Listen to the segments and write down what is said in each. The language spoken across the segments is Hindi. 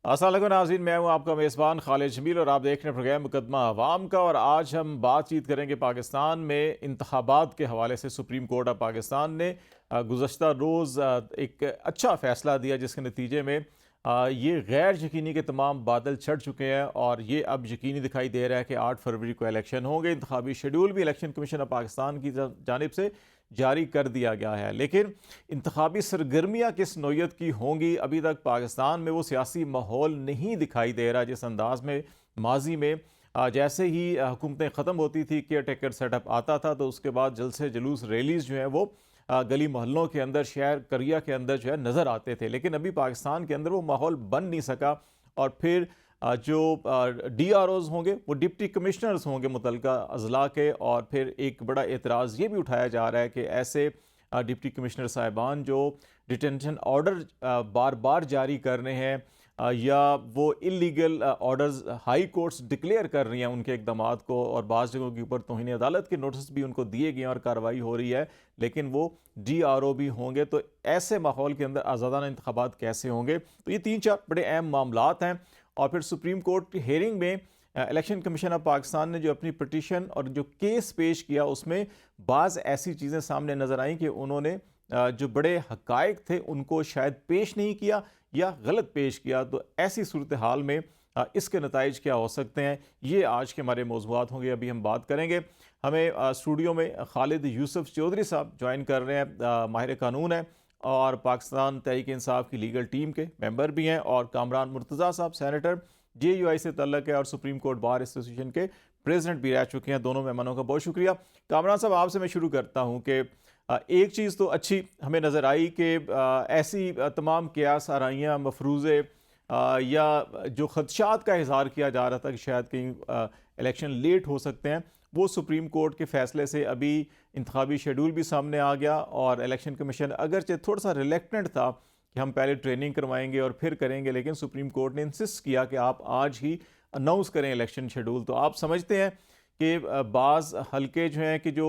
अस्सलाम वालेकुम नाज़रीन, मैं हूं आपका मेज़बान खालिद जमील और आप देख रहे हैं प्रोग्राम मुकदमा अवाम का। और आज हम बातचीत करेंगे पाकिस्तान में इंतखाबात के हवाले से। सुप्रीम कोर्ट ऑफ पाकिस्तान ने गुज़श्ता रोज़ एक अच्छा फ़ैसला दिया जिसके नतीजे में ये गैर यकीनी के तमाम बादल छट चुके हैं और ये अब यकीनी दिखाई दे रहा है कि 8 फरवरी को इलेक्शन होंगे। इंतखाबी शेड्यूल भी इलेक्शन कमीशन ऑफ पाकिस्तान की जानिब से जारी कर दिया गया है, लेकिन इंतखाबी सरगर्मियाँ किस नौयत की होंगी अभी तक पाकिस्तान में वो सियासी माहौल नहीं दिखाई दे रहा जिस अंदाज में माजी में जैसे ही हुकूमतें ख़त्म होती थी, केयर टेकर सेटअप आता था तो उसके बाद जलसे जुलूस रैलीज जो हैं वो गली मोहल्लों के अंदर, शहर करिया के अंदर जो है नज़र आते थे। लेकिन अभी पाकिस्तान के अंदर वो माहौल बन नहीं सका। और फिर जो DROs होंगे वो डिप्टी कमिश्नर्स होंगे मुतलका अजला के। और फिर एक बड़ा एतराज़ ये भी उठाया जा रहा है कि ऐसे डिप्टी कमिश्नर साहिबान जो डिटेंशन ऑर्डर बार बार जारी कर रहे हैं या वो illegal orders high courts declare कर रही हैं उनके इकदामात को, और बाज़ जगहों के ऊपर तौहीन अदालत के नोटिस भी उनको दिए गए हैं और कार्रवाई हो रही है, लेकिन वो DRO भी होंगे। तो ऐसे माहौल के अंदर आज़ादाना इंतखाबात कैसे होंगे? तो ये 3-4 बड़े अहम मामलात हैं। और फिर सुप्रीम कोर्ट की हेयरिंग में इलेक्शन कमीशन ऑफ पाकिस्तान ने जो अपनी पटिशन और जो केस पेश किया उसमें बाज़ ऐसी चीज़ें सामने नज़र आई कि उन्होंने जो बड़े हकायक थे उनको शायद पेश नहीं किया या गलत पेश किया। तो ऐसी सूरत हाल में इसके नताइज क्या हो सकते हैं, ये आज के हमारे मौज़ूआत होंगे, अभी हम बात करेंगे। हमें स्टूडियो में खालिद यूसुफ चौधरी साहब ज्वाइन कर रहे हैं, माहिर कानून है और पाकिस्तान तहरीक इंसाफ की लीगल टीम के मेंबर भी हैं, और कामरान मुर्तज़ा साहब सेनेटर JUI से तल्लक है और सुप्रीम कोर्ट बार एसोसिएशन के प्रेसिडेंट भी रह चुके हैं। दोनों मेहमानों का बहुत शुक्रिया। कामरान साहब, आपसे मैं शुरू करता हूं कि एक चीज़ तो अच्छी हमें नज़र आई कि ऐसी तमाम क़यास आराइयाँ, मफरूज़े या जो खदशात का इजहार किया जा रहा था कि शायद कहीं इलेक्शन लेट हो सकते हैं, वो सुप्रीम कोर्ट के फैसले से अभी इंतखाबी शेड्यूल भी सामने आ गया। और इलेक्शन कमीशन अगरचे थोड़ा सा रिलेक्टेंट था कि हम पहले ट्रेनिंग करवाएंगे और फिर करेंगे, लेकिन सुप्रीम कोर्ट ने इंसिस्ट किया कि आप आज ही अनाउंस करें इलेक्शन शेड्यूल। तो आप समझते हैं कि बाज़ हलके जो हैं कि जो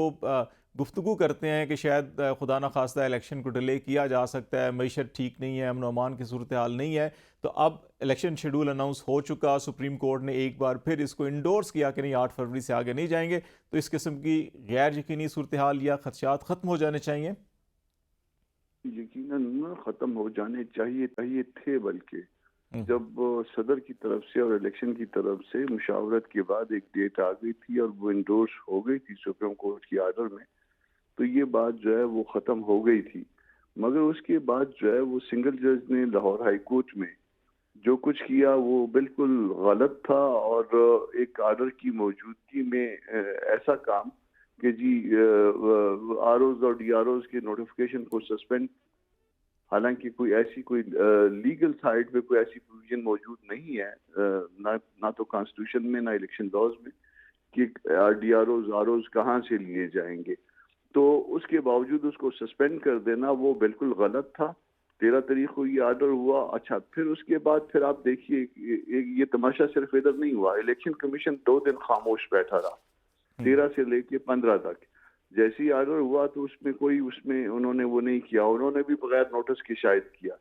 गुफ्तगू करते हैं कि शायद खुदा न खास्ता इलेक्शन को डिले किया जा सकता है, मईशत ठीक नहीं है, अमन अमान की सूरत हाल नहीं है, तो अब इलेक्शन शेड्यूल अनाउंस हो चुका, सुप्रीम कोर्ट ने एक बार फिर इसको इंडोर्स किया कि नहीं 8 फरवरी से आगे नहीं जाएंगे, तो इस किस्म की गैर यकीनी सूरत हाल या खदशात ख़त्म हो जाने चाहिए? यकीनन ख़त्म हो जाने चाहिए चाहिए थे, बल्कि हम्म। जब सदर की तरफ से और इलेक्शन की तरफ से मुशावरत के बाद एक डेट आ गई थी और वो इंडोर्स हो गई थी सुप्रीम कोर्ट की आर्डर में, तो ये बात जो है वो ख़त्म हो गई थी। मगर उसके बाद जो है वो सिंगल जज ने लाहौर हाई कोर्ट में जो कुछ किया वो बिल्कुल गलत था। और एक आर्डर की मौजूदगी में ऐसा काम कि जी ROs और DROs के नोटिफिकेशन को सस्पेंड, हालांकि कोई ऐसी कोई लीगल साइड पे कोई ऐसी प्रोविजन मौजूद नहीं है, ना तो कॉन्स्टिट्यूशन में ना इलेक्शन लॉज में, कि DROs ROs कहाँ से लिए जाएंगे। तो उसके बावजूद उसको सस्पेंड कर देना वो बिल्कुल गलत था। 13 तारीख को ये आर्डर हुआ। अच्छा, फिर उसके बाद फिर आप देखिए ये तमाशा सिर्फ इधर नहीं हुआ, इलेक्शन कमीशन 2 दिन खामोश बैठा रहा, 13 से लेके 15 तक। जैसे ही आर्डर हुआ तो उसमें उन्होंने वो नहीं किया, उन्होंने भी बगैर नोटिस के शायद किया।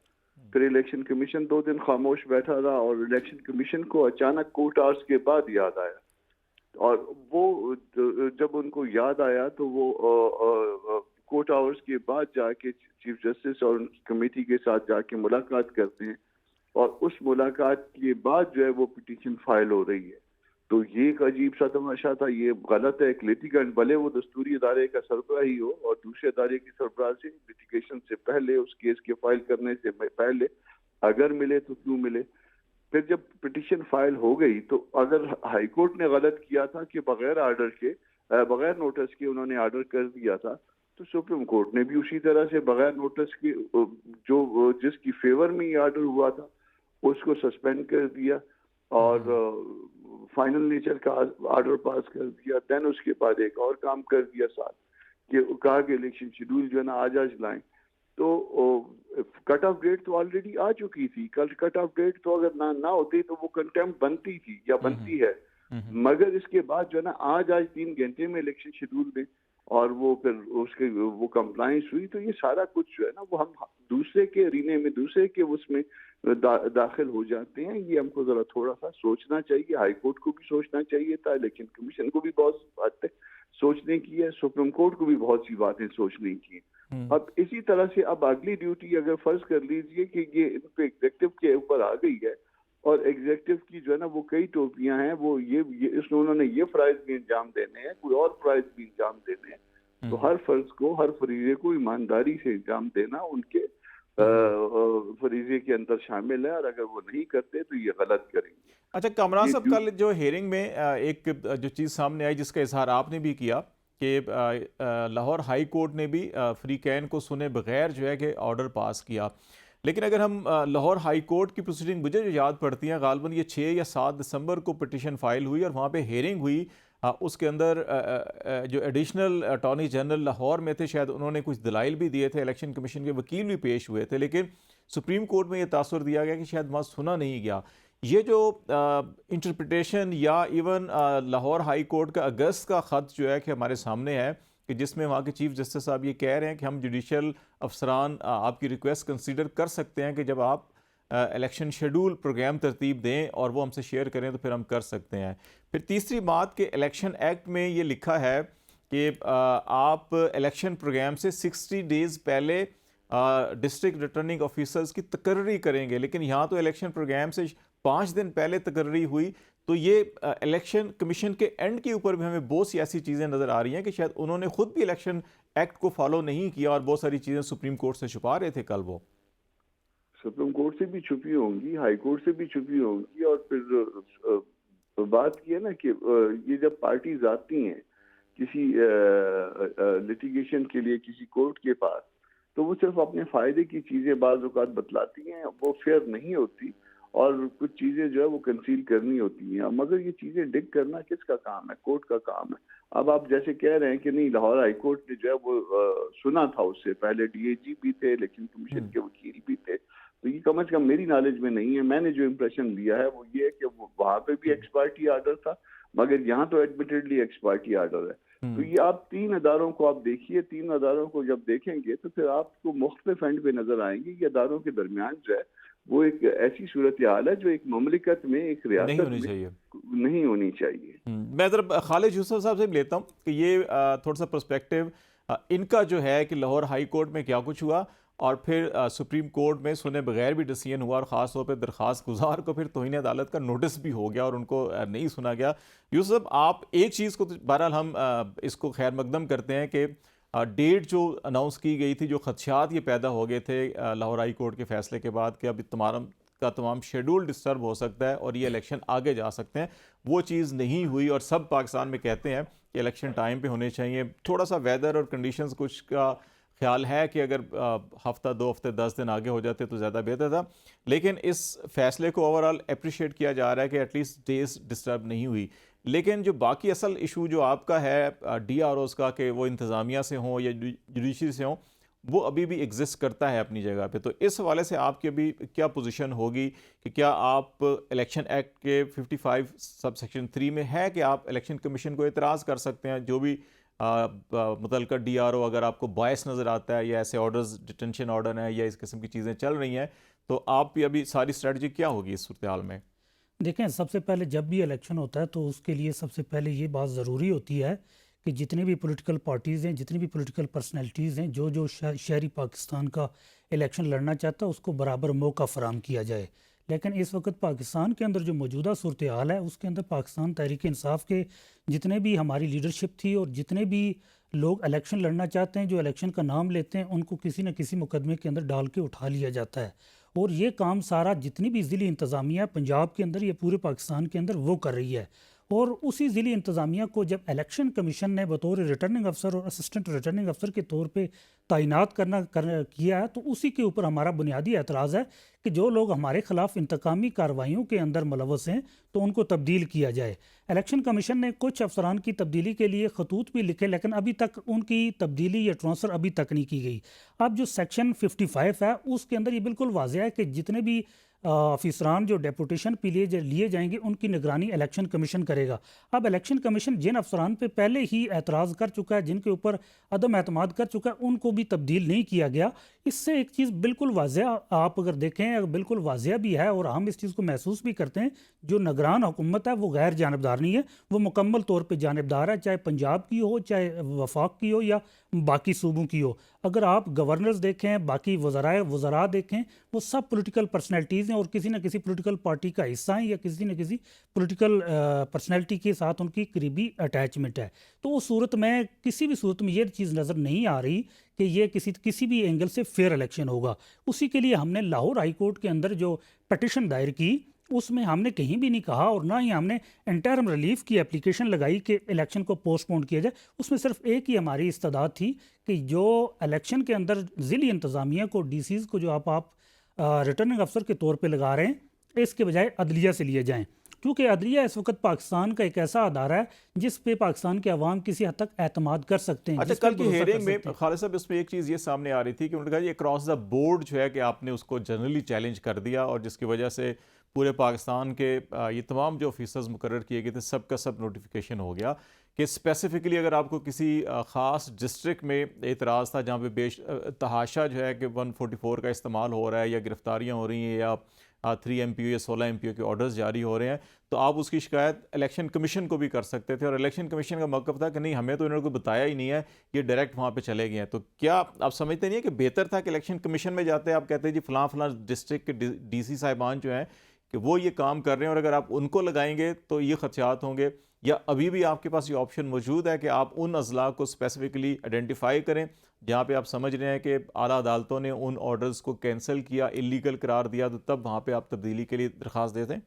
फिर इलेक्शन कमीशन 2 दिन खामोश बैठा रहा और इलेक्शन कमीशन को अचानक कोर्ट आवर्स के बाद याद आया। और वो जब उनको याद आया तो वो कोर्ट आवर्स के बाद जाके चीफ जस्टिस और उनकी कमेटी के साथ जाके मुलाकात करते हैं, और उस मुलाकात के बाद जो है वो पिटीशन फाइल हो रही है। तो ये एक अजीब सा तमाशा था, ये गलत है। एक लिटिगेंट भले वो दस्तूरी अदारे का सरबराह ही हो और दूसरे अदारे की सरबराह से लिटिगेशन से पहले, उस केस के फाइल करने से पहले अगर मिले तो क्यों मिले। फिर जब पिटीशन फाइल हो गई तो अगर हाईकोर्ट ने गलत किया था कि बगैर आर्डर के, बगैर नोटिस के उन्होंने आर्डर कर दिया था, तो सुप्रीम कोर्ट ने भी उसी तरह से बगैर नोटिस के जो जिसकी फेवर में ये आर्डर हुआ था उसको सस्पेंड कर दिया और फाइनल नेचर का आर्डर पास कर दिया। देन उसके बाद एक और काम कर दिया साथ, कि कहा कि इलेक्शन शेड्यूल जो है ना आज लाएं। तो कट ऑफ डेट तो ऑलरेडी आ चुकी थी। कल कट ऑफ डेट तो अगर ना होती तो वो कंटेम्प्ट बनती थी या बनती है। मगर इसके बाद जो है ना आज 3 घंटे में इलेक्शन शेड्यूल में और वो फिर उसके वो कंप्लायंस हुई, तो ये सारा कुछ जो है ना वो हम दूसरे के अरीने में, दूसरे के उसमें दाखिल हो जाते हैं। ये हमको जरा थोड़ा सा सोचना चाहिए, हाई कोर्ट को भी सोचना चाहिए था, इलेक्शन कमीशन को भी बहुत बातें सोचने की है, सुप्रीम कोर्ट को भी बहुत सी बातें सोचने की है। अब इसी तरह से अब अगली ड्यूटी अगर फर्ज कर लीजिए कि ये इन पे एग्जेक्टिव के ऊपर आ गई है, और एग्जेक्टिव की जो है ना वो कई टोपियां हैं, वो ये उन्होंने ये फराइज भी अंजाम देने हैं, कोई और फराइज भी अंजाम देने हैं, तो हर फर्ज को, हर फरीजे को ईमानदारी से अंजाम देना उनके फरीजे के अंदर शामिल है, और अगर वो नहीं करते तो ये गलत करेंगे। अच्छा कामरान ये साहब, कल जो हेयरिंग में एक जो चीज़ सामने आई जिसका इजहार आपने भी किया कि लाहौर हाई कोर्ट ने भी फ्री कैन को सुने बगैर जो है कि ऑर्डर पास किया। लेकिन अगर हम लाहौर हाई कोर्ट की प्रोसीडिंग मुझे जो याद पड़ती हैं, गालबन ये 6 या 7 दिसंबर को पिटिशन फाइल हुई और वहाँ पे हेयरिंग हुई। उसके अंदर जो एडिशनल अटॉर्नी जनरल लाहौर में थे, शायद उन्होंने कुछ दलाइल भी दिए थे, इलेक्शन कमीशन के वकील भी पेश हुए थे, लेकिन सुप्रीम कोर्ट में ये तासुर दिया गया कि शायद वहाँ सुना नहीं गया। ये जो इंटरप्रिटेशन या इवन लाहौर हाई कोर्ट का अगस्त का ख़त जो है कि हमारे सामने है, कि जिसमें वहाँ के चीफ जस्टिस साहब ये कह रहे हैं कि हम जुडिशल अफसरान आपकी रिक्वेस्ट कंसीडर कर सकते हैं कि जब आप इलेक्शन शेड्यूल प्रोग्राम तरतीब दें और वो हमसे शेयर करें तो फिर हम कर सकते हैं। फिर तीसरी बात कि इलेक्शन एक्ट में ये लिखा है कि आप इलेक्शन प्रोग्राम से 60 डेज़ पहले डिस्ट्रिक्ट रिटर्निंग ऑफिसर्स की तकर्री करेंगे, लेकिन यहाँ तो इलेक्शन प्रोग्राम से 5 दिन पहले तकर्री हुई। तो ये इलेक्शन कमीशन के एंड के ऊपर भी हमें बहुत सी ऐसी चीज़ें नज़र आ रही हैं कि शायद उन्होंने खुद भी इलेक्शन एक्ट को फॉलो नहीं किया और बहुत सारी चीज़ें सुप्रीम कोर्ट से छुपा रहे थे। कल वो सुप्रीम कोर्ट से भी छुपी होंगी, हाई कोर्ट से भी छुपी होंगी, और फिर बात की है ना कि ये जब पार्टीज आती हैं किसी लिटिगेशन के लिए किसी कोर्ट के पास, तो वो सिर्फ अपने फायदे की चीजें बाज़ औक़ात बतलाती हैं, वो फेयर नहीं होती, और कुछ चीजें जो है वो कंसील करनी होती हैं। मगर ये चीजें डिग करना किसका काम है? कोर्ट का काम है। अब आप जैसे कह रहे हैं कि नहीं, लाहौर हाई कोर्ट ने जो है वो सुना था, उससे पहले डीएजी भी थे, इलेक्शन कमीशन के वकील भी थे, तो ये कम से कम मेरी नॉलेज में नहीं है। मैंने जो इम्प्रेशन लिया है वो ये है कि वहां पे भी एक्स पार्टी आर्डर था, मगर यहाँ तो एडमिटेडली एक्स पार्टी आर्डर है। तो ये आप 3 अदारों को आप देखिए, 3 अदारों को जब देखेंगे तो फिर आपको मुख्तलिफ एंड पे नजर आएंगे। ये अदारों के दरमियान जो है वो एक ऐसी सूरत हाल है जो एक ममलिकत में, एक नहीं रियासत होनी में चाहिए। नहीं होनी चाहिए। मैं ज़रा खालिद यूसुफ साहब से भी लेता हूँ कि ये थोड़ा सा पर्सपेक्टिव इनका जो है कि लाहौर हाई कोर्ट में क्या कुछ हुआ और फिर सुप्रीम कोर्ट में सुने बगैर भी डिसीजन हुआ और ख़ास तौर पे दरख्वास्त गुजार को फिर तौहीन अदालत का नोटिस भी हो गया और उनको नहीं सुना गया। यूसुफ, आप एक चीज़ को तो बहरहाल हम इसको खैर मकदम करते हैं कि डेट जो अनाउंस की गई थी, जो खदशात ये पैदा हो गए थे लाहौर हाई कोर्ट के फैसले के बाद कि अब तमाम शेड्यूल डिस्टर्ब हो सकता है और ये इलेक्शन आगे जा सकते हैं, वो चीज़ नहीं हुई। और सब पाकिस्तान में कहते हैं कि इलेक्शन टाइम पे होने चाहिए। थोड़ा सा वेदर और कंडीशंस कुछ का ख्याल है कि अगर हफ्ता 2 हफ्ते 10 दिन आगे हो जाते तो ज़्यादा बेहतर था, लेकिन इस फैसले को ओवरऑल अप्रिशिएट किया जा रहा है कि एटलीस्ट डेज डिस्टर्ब नहीं हुई। लेकिन जो बाकी असल इशू जो आपका है DROs का, कि वो इंतज़ामिया से हों या जुडिशरी से हों, वो अभी भी एग्जिस्ट करता है अपनी जगह पे। तो इस हवाले से आपकी अभी क्या पोजीशन होगी कि क्या आप इलेक्शन एक्ट के 55 सबसेक्शन 3 में है कि आप इलेक्शन कमीशन को एतराज़ कर सकते हैं जो भी मुतलका DRO अगर आपको बायस नज़र आता है या ऐसे ऑर्डर्स, डिटेंशन ऑर्डर हैं या इस किस्म की चीज़ें चल रही हैं, तो आप भी अभी सारी स्ट्रेटजी क्या होगी इस सूरत हाल में? देखें, सबसे पहले जब भी इलेक्शन होता है तो उसके लिए सबसे पहले ये बात ज़रूरी होती है कि जितने भी पॉलिटिकल पार्टीज़ हैं, जितनी भी पॉलिटिकल पर्सनैलिटीज़ हैं, जो शहरी पाकिस्तान का इलेक्शन लड़ना चाहता है उसको बराबर मौका फराम किया जाए। लेकिन इस वक्त पाकिस्तान के अंदर जो मौजूदा सूरत हाल है उसके अंदर पाकिस्तान तहरीक इंसाफ के जितने भी हमारी लीडरशिप थी और जितने भी लोग इलेक्शन लड़ना चाहते हैं, जो इलेक्शन का नाम लेते हैं, उनको किसी न किसी मुकदमे के अंदर डाल के उठा लिया जाता है। और ये काम सारा जितनी भी ज़िली इंतज़ामिया पंजाब के अंदर या पूरे पाकिस्तान के अंदर वो कर रही है। और उसी ज़िली इंतज़ामिया को जब इलेक्शन कमीशन ने बतौर रिटर्निंग अफसर और असिस्टेंट रिटर्निंग अफसर के तौर पे तैनात किया है, तो उसी के ऊपर हमारा बुनियादी एतराज़ है कि जो लोग हमारे ख़िलाफ़ इंतकामी कार्रवाइयों के अंदर मुलव्वस हैं तो उनको तब्दील किया जाए। इलेक्शन कमीशन ने कुछ अफसरान की तब्दीली के लिए खतूत भी लिखे, लेकिन अभी तक उनकी तब्दीली या ट्रांसफ़र अभी तक नहीं की गई। अब जो सेक्शन 55 है उसके अंदर ये बिल्कुल वाज़ेह है कि जितने भी ऑफिसरान जो डेपुटेशन पे लिए जाएंगे उनकी निगरानी इलेक्शन कमीशन करेगा। अब इलेक्शन कमीशन जिन अफसरान पे पहले ही एतराज़ कर चुका है, जिनके ऊपर अदम एतमाद कर चुका है, उनको भी तब्दील नहीं किया गया। इससे एक चीज़ बिल्कुल वाज़ेह आप अगर देखें, बिल्कुल वाज़ेह भी है और हम इस चीज़ को महसूस भी करते हैं, जो निगरान हुकूमत है वो गैर जानबदार नहीं है, वो मुकम्मल तौर पर जानबदार है, चाहे पंजाब की हो, चाहे वफाक की हो या बाकी सूबों की हो। अगर आप गवर्नर्स देखें, बाकी वज़रा देखें, वो सब पॉलिटिकल पर्सनैलिटीज़ हैं और किसी न किसी पॉलिटिकल पार्टी का हिस्सा हैं या किसी न किसी पॉलिटिकल पर्सनैलिटी के साथ उनकी करीबी अटैचमेंट है। तो उस सूरत में किसी भी सूरत में ये चीज़ नज़र नहीं आ रही कि ये किसी भी एंगल से फेयर इलेक्शन होगा। उसी के लिए हमने लाहौर हाई कोर्ट के अंदर जो पटिशन दायर की, उसमें हमने कहीं भी नहीं कहा और ना ही हमने इंटरम रिलीफ की एप्लीकेशन लगाई कि इलेक्शन को पोस्टपोन किया जाए। उसमें सिर्फ एक ही हमारी इस्तदाद थी कि जो इलेक्शन के अंदर ज़िली इंतज़ामिया को, डीसीज़ को जो आप रिटर्निंग अफसर के तौर पे लगा रहे हैं, इसके बजाय अदलिया से लिए जाएं, क्योंकि अदलिया इस वक्त पाकिस्तान का एक ऐसा अदारा है जिस पे पाकिस्तान के अवाम किसी हद तक एतमाद कर सकते हैं। अच्छा, जिस पे कल की भरोसा कर हेयरिंग में सकते हैं। खालिद साहब इसमें एक चीज़ ये सामने आ रही थी कि उन्होंने कहा ये क्रॉस द बोर्ड जो है कि आपने उसको जनरली चैलेंज कर दिया और जिसकी वजह से पूरे पाकिस्तान के ये तमाम जो ऑफिसर्स मुकर्रर किए गए थे सबका सब नोटिफिकेशन हो गया कि स्पेसिफिकली अगर आपको किसी ख़ास डिस्ट्रिक्ट में एतराज़ था जहाँ पे तहाशा जो है कि 144 का इस्तेमाल हो रहा है या गिरफ्तारियाँ हो रही हैं या 3 MPO या 16 MPO के ऑर्डर्स जारी हो रहे हैं, तो आप उसकी शिकायत इलेक्शन कमीशन को भी कर सकते थे और इलेक्शन कमीशन का मौक़िफ़ था कि नहीं, हमें तो इन्होंने को बताया ही नहीं है, ये डायरेक्ट वहाँ पे चले गए हैं। तो क्या आप समझते नहीं है कि बेहतर था कि इलेक्शन कमीशन में जाते, आप कहते हैं जी फ़लाँ फ़लाँ डिस्ट्रिक्ट के DC साहिबान जो हैं कि वो ये काम कर रहे हैं और अगर आप उनको लगाएंगे तो ये खदशात होंगे, या अभी भी आपके पास ये ऑप्शन मौजूद है कि आप उन अजला को स्पेसिफिकली आइडेंटिफाई करें जहाँ पे आप समझ रहे हैं कि आला अदालतों ने उन ऑर्डर्स को कैंसिल किया, इलीगल करार दिया, तो तब वहाँ पे आप तब्दीली के लिए दरख्वास्त दे दें?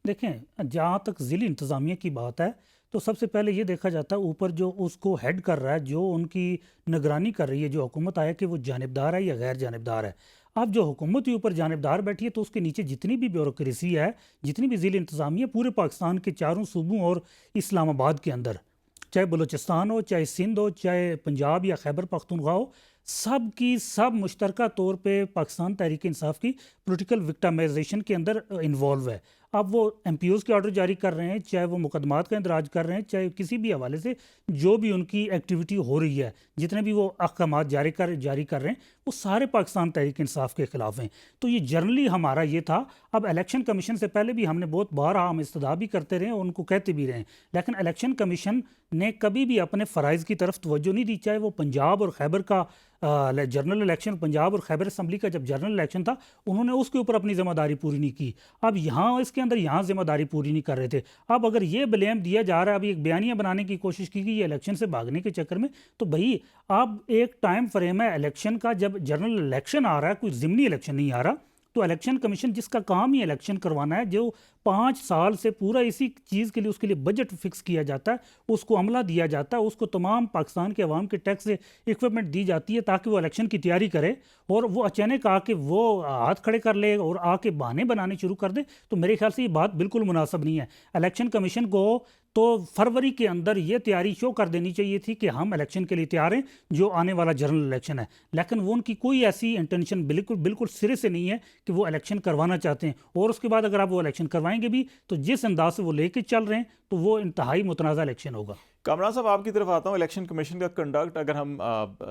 देखें, जहाँ तक ज़िली इंतज़ामिया की बात है तो सबसे पहले ये देखा जाता है ऊपर जो उसको हेड कर रहा है, जो उनकी निगरानी कर रही है जो हुकूमत आया, कि वो जानिबदार है या गैर जानिबदार है। अब जो हुकूमत के ऊपर जानिबदार बैठी है तो उसके नीचे जितनी भी ब्यूरोक्रेसी है, जितनी भी ज़िली इंतज़ामिया पूरे पाकिस्तान के चारों सूबों और इस्लामाबाद के अंदर, चाहे बलूचिस्तान हो, चाहे सिंध हो, चाहे पंजाब या खैबर पख्तूनख्वा हो, सब की सब मुश्तरका तौर पे पाकिस्तान तहरीक इंसाफ की पॉलिटिकल विक्टिमाइजेशन के अंदर इन्वॉल्व है। अब वो MPOs के ऑर्डर जारी कर रहे हैं, चाहे वो मुकदमात का इंदराज कर रहे हैं, चाहे किसी भी हवाले से जो भी उनकी एक्टिविटी हो रही है, जितने भी वो अहकामात जारी कर रहे हैं, वो सारे पाकिस्तान तहरीक इंसाफ के ख़िलाफ़ हैं। तो ये जर्नली हमारा ये था। अब इलेक्शन कमीशन से पहले भी हमने बहुत बार हम इस्तदा भी करते रहे, उनको कहते भी रहे, लेकिन इलेक्शन कमीशन ने कभी भी अपने फ़राइज़ की तरफ तवज्जो नहीं दी। चाहे वो पंजाब और खैबर का जनरल इलेक्शन, पंजाब और खैबर असम्बली का जब जनरल इलेक्शन था, उन्होंने उसके ऊपर अपनी ज़िम्मेदारी पूरी नहीं की। अब यहाँ इसके अंदर यहाँ ज़िम्मेदारी पूरी नहीं कर रहे थे। अब अगर ये ब्लेम दिया जा रहा है, अभी एक बयानिया बनाने की कोशिश की गई है इलेक्शन से भागने के चक्कर में, तो भाई अब एक टाइम फ्रेम है इलेक्शन का, जब जनरल इलेक्शन आ रहा है, कोई ज़िमनी इलेक्शन नहीं आ रहा, तो इलेक्शन कमीशन जिसका काम ही इलेक्शन करवाना है, जो 5 साल से पूरा इसी चीज़ के लिए उसके लिए बजट फिक्स किया जाता है, उसको अमला दिया जाता है, उसको तमाम पाकिस्तान के अवाम के टैक्स से इक्विपमेंट दी जाती है ताकि वो इलेक्शन की तैयारी करे, और वो अचानक आके वो हाथ खड़े कर ले और आके बहाने बनाने शुरू कर दे, तो मेरे ख्याल से ये बात बिल्कुल मुनासिब नहीं है। इलेक्शन कमीशन को तो फरवरी के अंदर ये तैयारी शो कर देनी चाहिए थी कि हम इलेक्शन के लिए तैयार हैं, जो आने वाला जनरल इलेक्शन है, लेकिन वो उनकी कोई ऐसी इंटेंशन बिल्कुल सिरे से नहीं है कि वो इलेक्शन करवाना चाहते हैं। और उसके बाद अगर आप वो इलेक्शन करवाएंगे भी तो जिस अंदाज से वो लेके चल रहे हैं तो वो इंतहाई मुतनाज़ा इलेक्शन होगा। कामरान साहब, आपकी तरफ आता हूँ। इलेक्शन कमीशन का कंडक्ट, अगर हम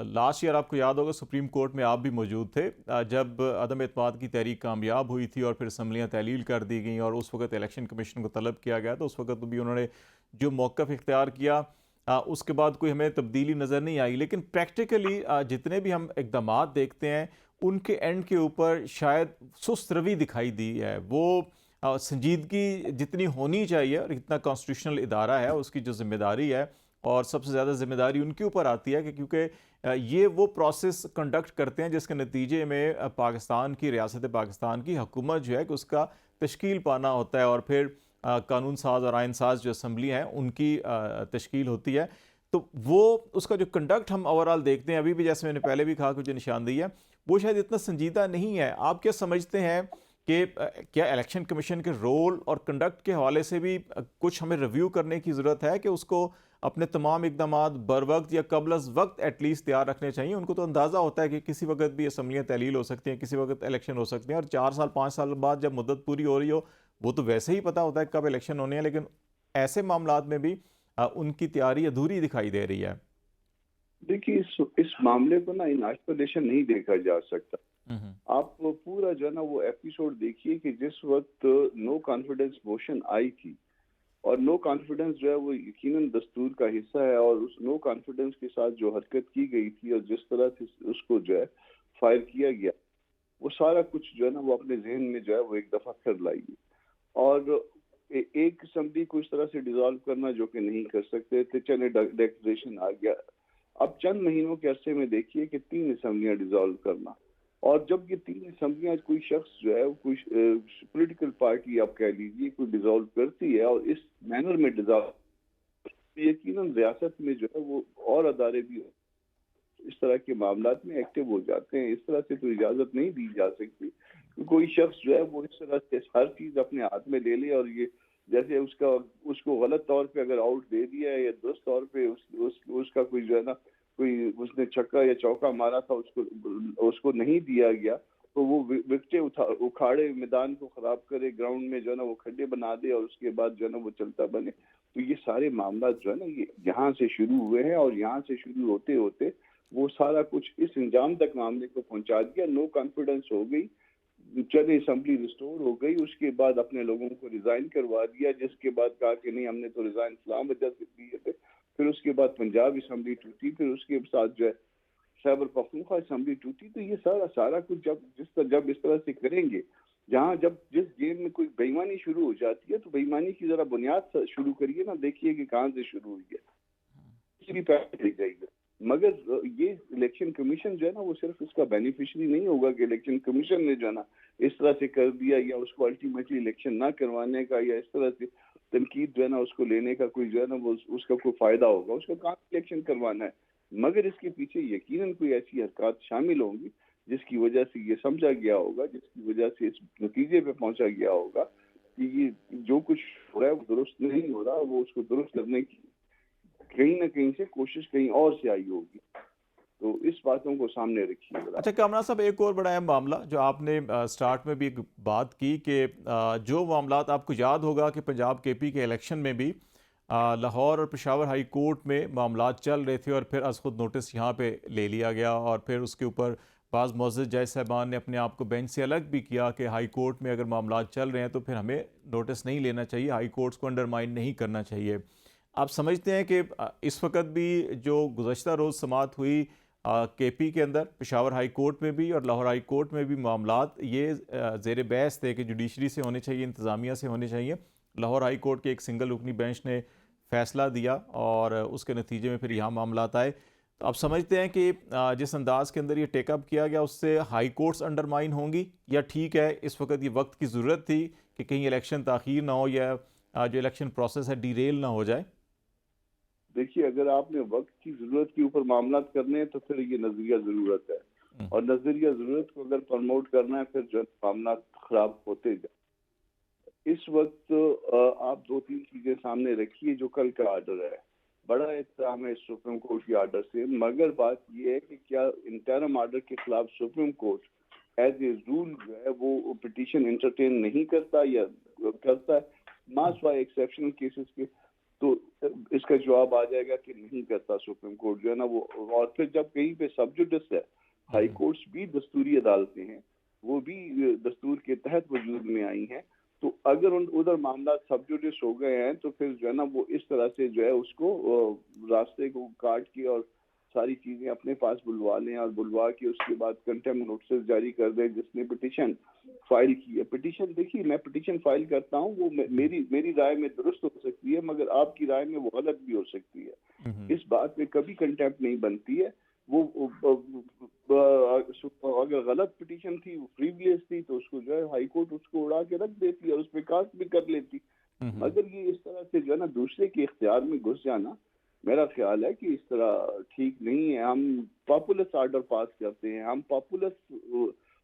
लास्ट ईयर आपको याद होगा सुप्रीम कोर्ट में आप भी मौजूद थे जब अदम एतमाद की तहरीक कामयाब हुई थी और फिर असम्बलियाँ तहलील कर दी गई और उस वक्त इलेक्शन कमीशन को तलब किया गया, तो उस वक्त भी उन्होंने जो मौक़िफ़ इख्तियार किया, उसके बाद कोई हमें तब्दीली नज़र नहीं आई। लेकिन प्रैक्टिकली जितने भी हम इक़दाम देखते हैं उनके एंड के ऊपर शायद सुस्त रवि दिखाई दी है। वो संजीदगी जितनी होनी चाहिए और इतना कॉन्स्टिट्यूशनल इदारा है, उसकी जो ज़िम्मेदारी है, और सबसे ज़्यादा ज़िम्मेदारी उनके ऊपर आती है कि क्योंकि ये वो प्रोसेस कंडक्ट करते हैं जिसके नतीजे में पाकिस्तान की, रियासत पाकिस्तान की हुकूमत जो है कि उसका तश्कील पाना होता है और फिर कानून साज और आइन साज जो असम्बली हैं उनकी तश्कील होती है। तो वो उसका जो कंडक्ट हम ओवरऑल देखते हैं, अभी भी जैसे मैंने पहले भी कहा कि जो निशानदेही है वो शायद इतना संजीदा नहीं है। आप क्या समझते हैं कि क्या इलेक्शन कमीशन के रोल और कंडक्ट के हवाले से भी कुछ हमें रिव्यू करने की ज़रूरत है कि उसको अपने तमाम इकदामात बर वक्त या कबल अज़ वक्त एटलीस्ट तैयार रखने चाहिए। उनको तो अंदाज़ा होता है कि किसी वक्त भी असम्बलियाँ तहलील हो सकती हैं, किसी वक्त इलेक्शन हो सकते हैं, और 4 साल 5 साल बाद जब मुद्दत पूरी हो रही हो, वो तो वैसे ही पता होता है कब इलेक्शन होने हैं। लेकिन ऐसे मामलात में भी उनकी तैयारी अधूरी दिखाई दे रही है। देखिए, इस मामले को ना इन आइसोलेशन नहीं देखा जा सकता। हम्म। आप पूरा जो है ना वो एपिसोड देखिए कि जिस वक्त नो कॉन्फिडेंस मोशन आई थी, और नो कॉन्फिडेंस जो है वो यकीनन दस्तूर का हिस्सा है, और उस नो कॉन्फिडेंस के साथ जो हरकत की गई थी और जिस तरह से उसको जो है फायर किया गया, वो सारा कुछ जो है ना वो अपने जहन में जो है वो एक दफा कर लाइए। और एक असम्बली को इस तरह से डिसॉल्व करना जो कि नहीं कर सकते थे, चले डेक्लेरेशन आ गया। अब चंद महीनों के अरसे में देखिए कि 3 असम्बलियां डिसॉल्व करना, और जब ये 3 असम्बलियां कोई शख्स जो है कोई पॉलिटिकल पार्टी आप कह लीजिए कोई डिसॉल्व करती है और इस मैनर में डिसॉल्व, यकीनन रियासत में जो है वो और अदारे भी इस तरह के मामलात में एक्टिव हो जाते हैं। इस तरह से तो इजाजत नहीं दी जा सकती कि कोई शख्स जो है वो इस तरह से हर चीज अपने हाथ में ले ले, और ये जैसे उसको गलत तौर पे अगर आउट दे दिया है या दुरुस्त तौर पे उसका कोई जो है ना कोई उसने छक्का या चौका मारा था, उसको नहीं दिया गया, तो वो विकेटें उखाड़े, मैदान को खराब करे, ग्राउंड में जो है ना वो खड्डे बना दे और उसके बाद जो है ना वो चलता बने। तो ये सारे मामला जो है ना ये यहाँ से शुरू हुए हैं, और यहाँ से शुरू होते होते वो सारा कुछ इस इंजाम तक मामले को पहुंचा दिया। नो कॉन्फिडेंस हो गई, चले असम्बली रिस्टोर हो गई, उसके बाद अपने लोगों को रिजाइन करवा दिया, जिसके बाद कहा कि नहीं हमने तो रिजाइन इस्लाम वजह से दिए थे। फिर उसके बाद पंजाब असम्बली टूटी, फिर उसके साथ जो है खैबर पख्तूनख्वा असम्बली टूटी। तो ये सारा कुछ जब इस तरह से करेंगे, जब जिस गेम में कोई बेईमानी शुरू हो जाती है, तो बेईमानी की जरा बुनियाद शुरू करिए ना, देखिए कि कहाँ से शुरू हुई है, दूसरी पैर जाएगी। मगर ये इलेक्शन कमीशन जो है ना वो सिर्फ इसका बेनिफिशियरी नहीं होगा कि इलेक्शन कमीशन ने जो है ना इस तरह से कर दिया, या उसको अल्टीमेटली इलेक्शन ना करवाने का या इस तरह से तनकीद जो है ना उसको लेने का कोई जो है ना वो उसका कोई फायदा होगा। उसका काम इलेक्शन करवाना है, मगर इसके पीछे यकीनन कोई ऐसी हरकत शामिल होंगी जिसकी वजह से ये समझा गया होगा, जिसकी वजह से इस नतीजे पे पहुंचा गया होगा कि ये जो कुछ हो रहा है वो दुरुस्त नहीं हो रहा, वो उसको दुरुस्त करने की कहीं ना कहीं से कोशिश कहीं और से आई होगी। तो इस बातों को सामने रखिए जरा। अच्छा कामरान साहब, एक और बड़ा अहम मामला जो आपने स्टार्ट में भी एक बात की कि जो मामलात आपको याद होगा कि पंजाब केपी के इलेक्शन में भी लाहौर और पेशावर हाई कोर्ट में मामलात चल रहे थे, और फिर अज खुद नोटिस यहाँ पे ले लिया गया, और फिर उसके ऊपर बाज़ मुअज़्ज़ज़ जज साहबान ने अपने आप को बेंच से अलग भी किया कि हाई कोर्ट में अगर मामलात चल रहे हैं तो फिर हमें नोटिस नहीं लेना चाहिए, हाई कोर्ट्स को अंडरमाइन नहीं करना चाहिए। आप समझते हैं कि इस वक्त भी जो गुज़श्ता रोज़ समाअत हुई केपी के अंदर, पेशावर हाई कोर्ट में भी और लाहौर हाई कोर्ट में भी मामलात ये ज़ेर बहस थे कि जुडिशरी से होने चाहिए, इंतज़ामिया से होने चाहिए। लाहौर हाई कोर्ट के एक सिंगल रुकनी बेंच ने फ़ैसला दिया और उसके नतीजे में फिर यहाँ मामलात आए। तो आप समझते हैं कि जिस अंदाज़ के अंदर ये टेकअप किया गया उससे हाई कोर्ट्स अंडरमाइन होंगी, या ठीक है इस वक्त ये वक्त की ज़रूरत थी कि कहीं इलेक्शन ताख़ीर ना हो या जो इलेक्शन प्रोसेस है डीरेल ना हो जाए? देखिए, अगर आपने वक्त की जरूरत के ऊपर मामला करने हैं तो फिर ये नजरिया जरूरत है, और नजरिया जरूरत को अगर प्रमोट करना है फिर जो मामला खराब होते जाए। इस वक्त आप 2-3 चीजें सामने रखिए। जो कल का आर्डर है, बड़ा एहतराम है सुप्रीम कोर्ट के आर्डर से, मगर बात यह है कि क्या इंटरम आर्डर के खिलाफ supreme court as a rule जो है वो पिटीशन एंटरटेन नहीं करता या करता है मास वाई एक्सेप्शनल केसेस के, तो इसका जवाब आ जाएगा कि नहीं करता सुप्रीम कोर्ट जो है ना वो। और फिर जब कहीं पे सब जुडिस है, हाई कोर्ट्स भी दस्तूरी अदालतें हैं, वो भी दस्तूर के तहत वजूद में आई हैं, तो अगर उधर मामला सब जुडिस हो गए हैं तो फिर जो है ना वो इस तरह से जो है उसको रास्ते को काट के और सारी चीजें अपने पास बुलवा लें, और बुलवा के उसके बाद कंटेम्प्ट नोटिस जारी कर दें जिसने पिटीशन फाइल की है। पिटीशन देखिए, मैं पिटीशन फाइल करता हूँ, वो मेरी राय में दुरुस्त हो सकती है, मगर आपकी राय में वो गलत भी हो सकती है। इस बात में कभी कंटेम्प्ट नहीं बनती है। वो अगर गलत पिटीशन थी, वो फ्रीवियस थी, तो उसको जो है हाई कोर्ट उसको उड़ा के रख देती और उस पर कास्ट भी कर लेती। मगर ये इस तरह से जो है ना दूसरे के इख्तियार में घुस जाना, मेरा ख्याल है कि इस तरह ठीक नहीं है। हम पॉपुलस आर्डर पास करते हैं, हम पॉपुलस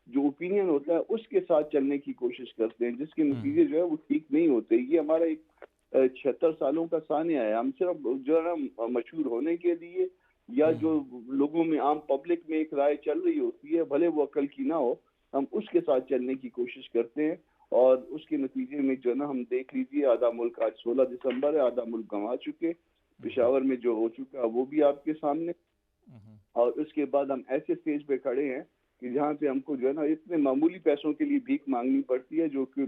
जो ओपिनियन होता है उसके साथ चलने की कोशिश करते हैं, जिसके नतीजे जो है वो ठीक नहीं होते। ये हमारा एक 76 सालों का सानिया है। हम सिर्फ जो है ना मशहूर होने के लिए या जो लोगों में आम पब्लिक में एक राय चल रही होती है, भले वो अकल की ना हो, हम उसके साथ चलने की कोशिश करते हैं और उसके नतीजे में जो ना हम देख लीजिए, आधा मुल्क आज 16 दिसंबर है, आधा मुल्क गंवा चुके, पेशावर में जो हो चुका वो भी आपके सामने। और उसके बाद हम ऐसे स्टेज पे खड़े हैं कि जहाँ पे हमको जो है ना इतने मामूली पैसों के लिए भीख मांगनी पड़ती है, जो कि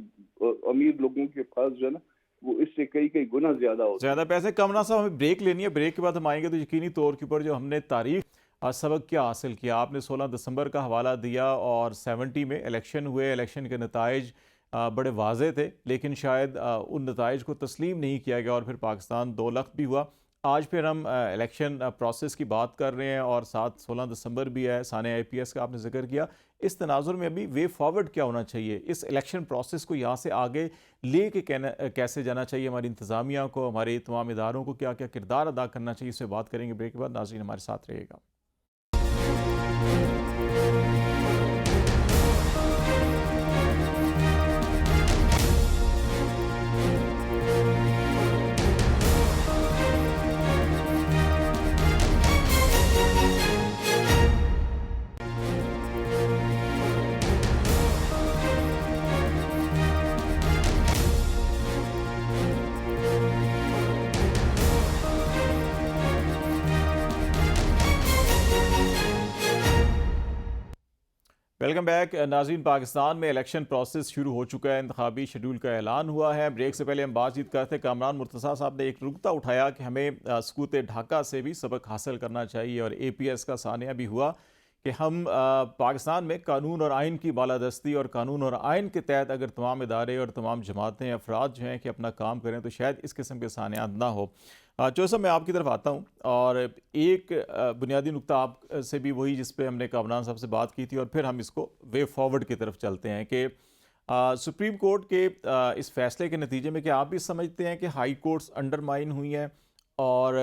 अमीर लोगों के पास जो है ना वो इससे कई कई गुना ज्यादा होता है। ज़्यादा पैसे कम ना साहब, हमें ब्रेक लेनी है। ब्रेक के बाद हम आएंगे तो यकीनी तौर के ऊपर जो हमने तारीख सबक क्या हासिल किया। आपने 16 दिसंबर का हवाला दिया और 70 में इलेक्शन हुए, इलेक्शन के नताइज बड़े वाजे थे, लेकिन शायद उन नताइज को तस्लीम नहीं किया गया और फिर पाकिस्तान 2 लाख भी हुआ। आज फिर हम इलेक्शन प्रोसेस की बात कर रहे हैं और साथ 16 दिसंबर भी है, साने IPS का आपने जिक्र किया। इस तनाजुर में अभी वे फॉरवर्ड क्या होना चाहिए, इस इलेक्शन प्रोसेस को यहाँ से आगे ले के कैसे जाना चाहिए, हमारी इंतज़ामिया को, हमारे तमाम इदारों को क्या क्या किरदार अदा करना चाहिए, इससे बात करेंगे ब्रेक के बाद। नाज़रीन हमारे साथ रहेगा। वेलकम बैक नाज़रीन। पाकिस्तान में इलेक्शन प्रोसेस शुरू हो चुका है, इंतखाबी शेड्यूल का ऐलान हुआ है। ब्रेक से पहले हम बातचीत करते, कामरान मुर्तज़ा साहब ने एक नुकता उठाया कि हमें सकूत ढाका से भी सबक हासिल करना चाहिए और APS का सानिया भी हुआ कि हम पाकिस्तान में कानून और आइन की बालादस्ती और कानून और आइन के तहत अगर तमाम इदारे और तमाम जमातें अफराद जो हैं कि अपना काम करें तो शायद इस किस्म के सानियात ना हो। चौसा, मैं आपकी तरफ आता हूँ और एक बुनियादी नुकता आप से भी वही जिस पे हमने कामरान साहब से बात की थी और फिर हम इसको वे फॉरवर्ड की तरफ चलते हैं कि सुप्रीम कोर्ट के इस फैसले के नतीजे में क्या आप भी समझते हैं कि हाई कोर्ट्स अंडरमाइन हुई हैं और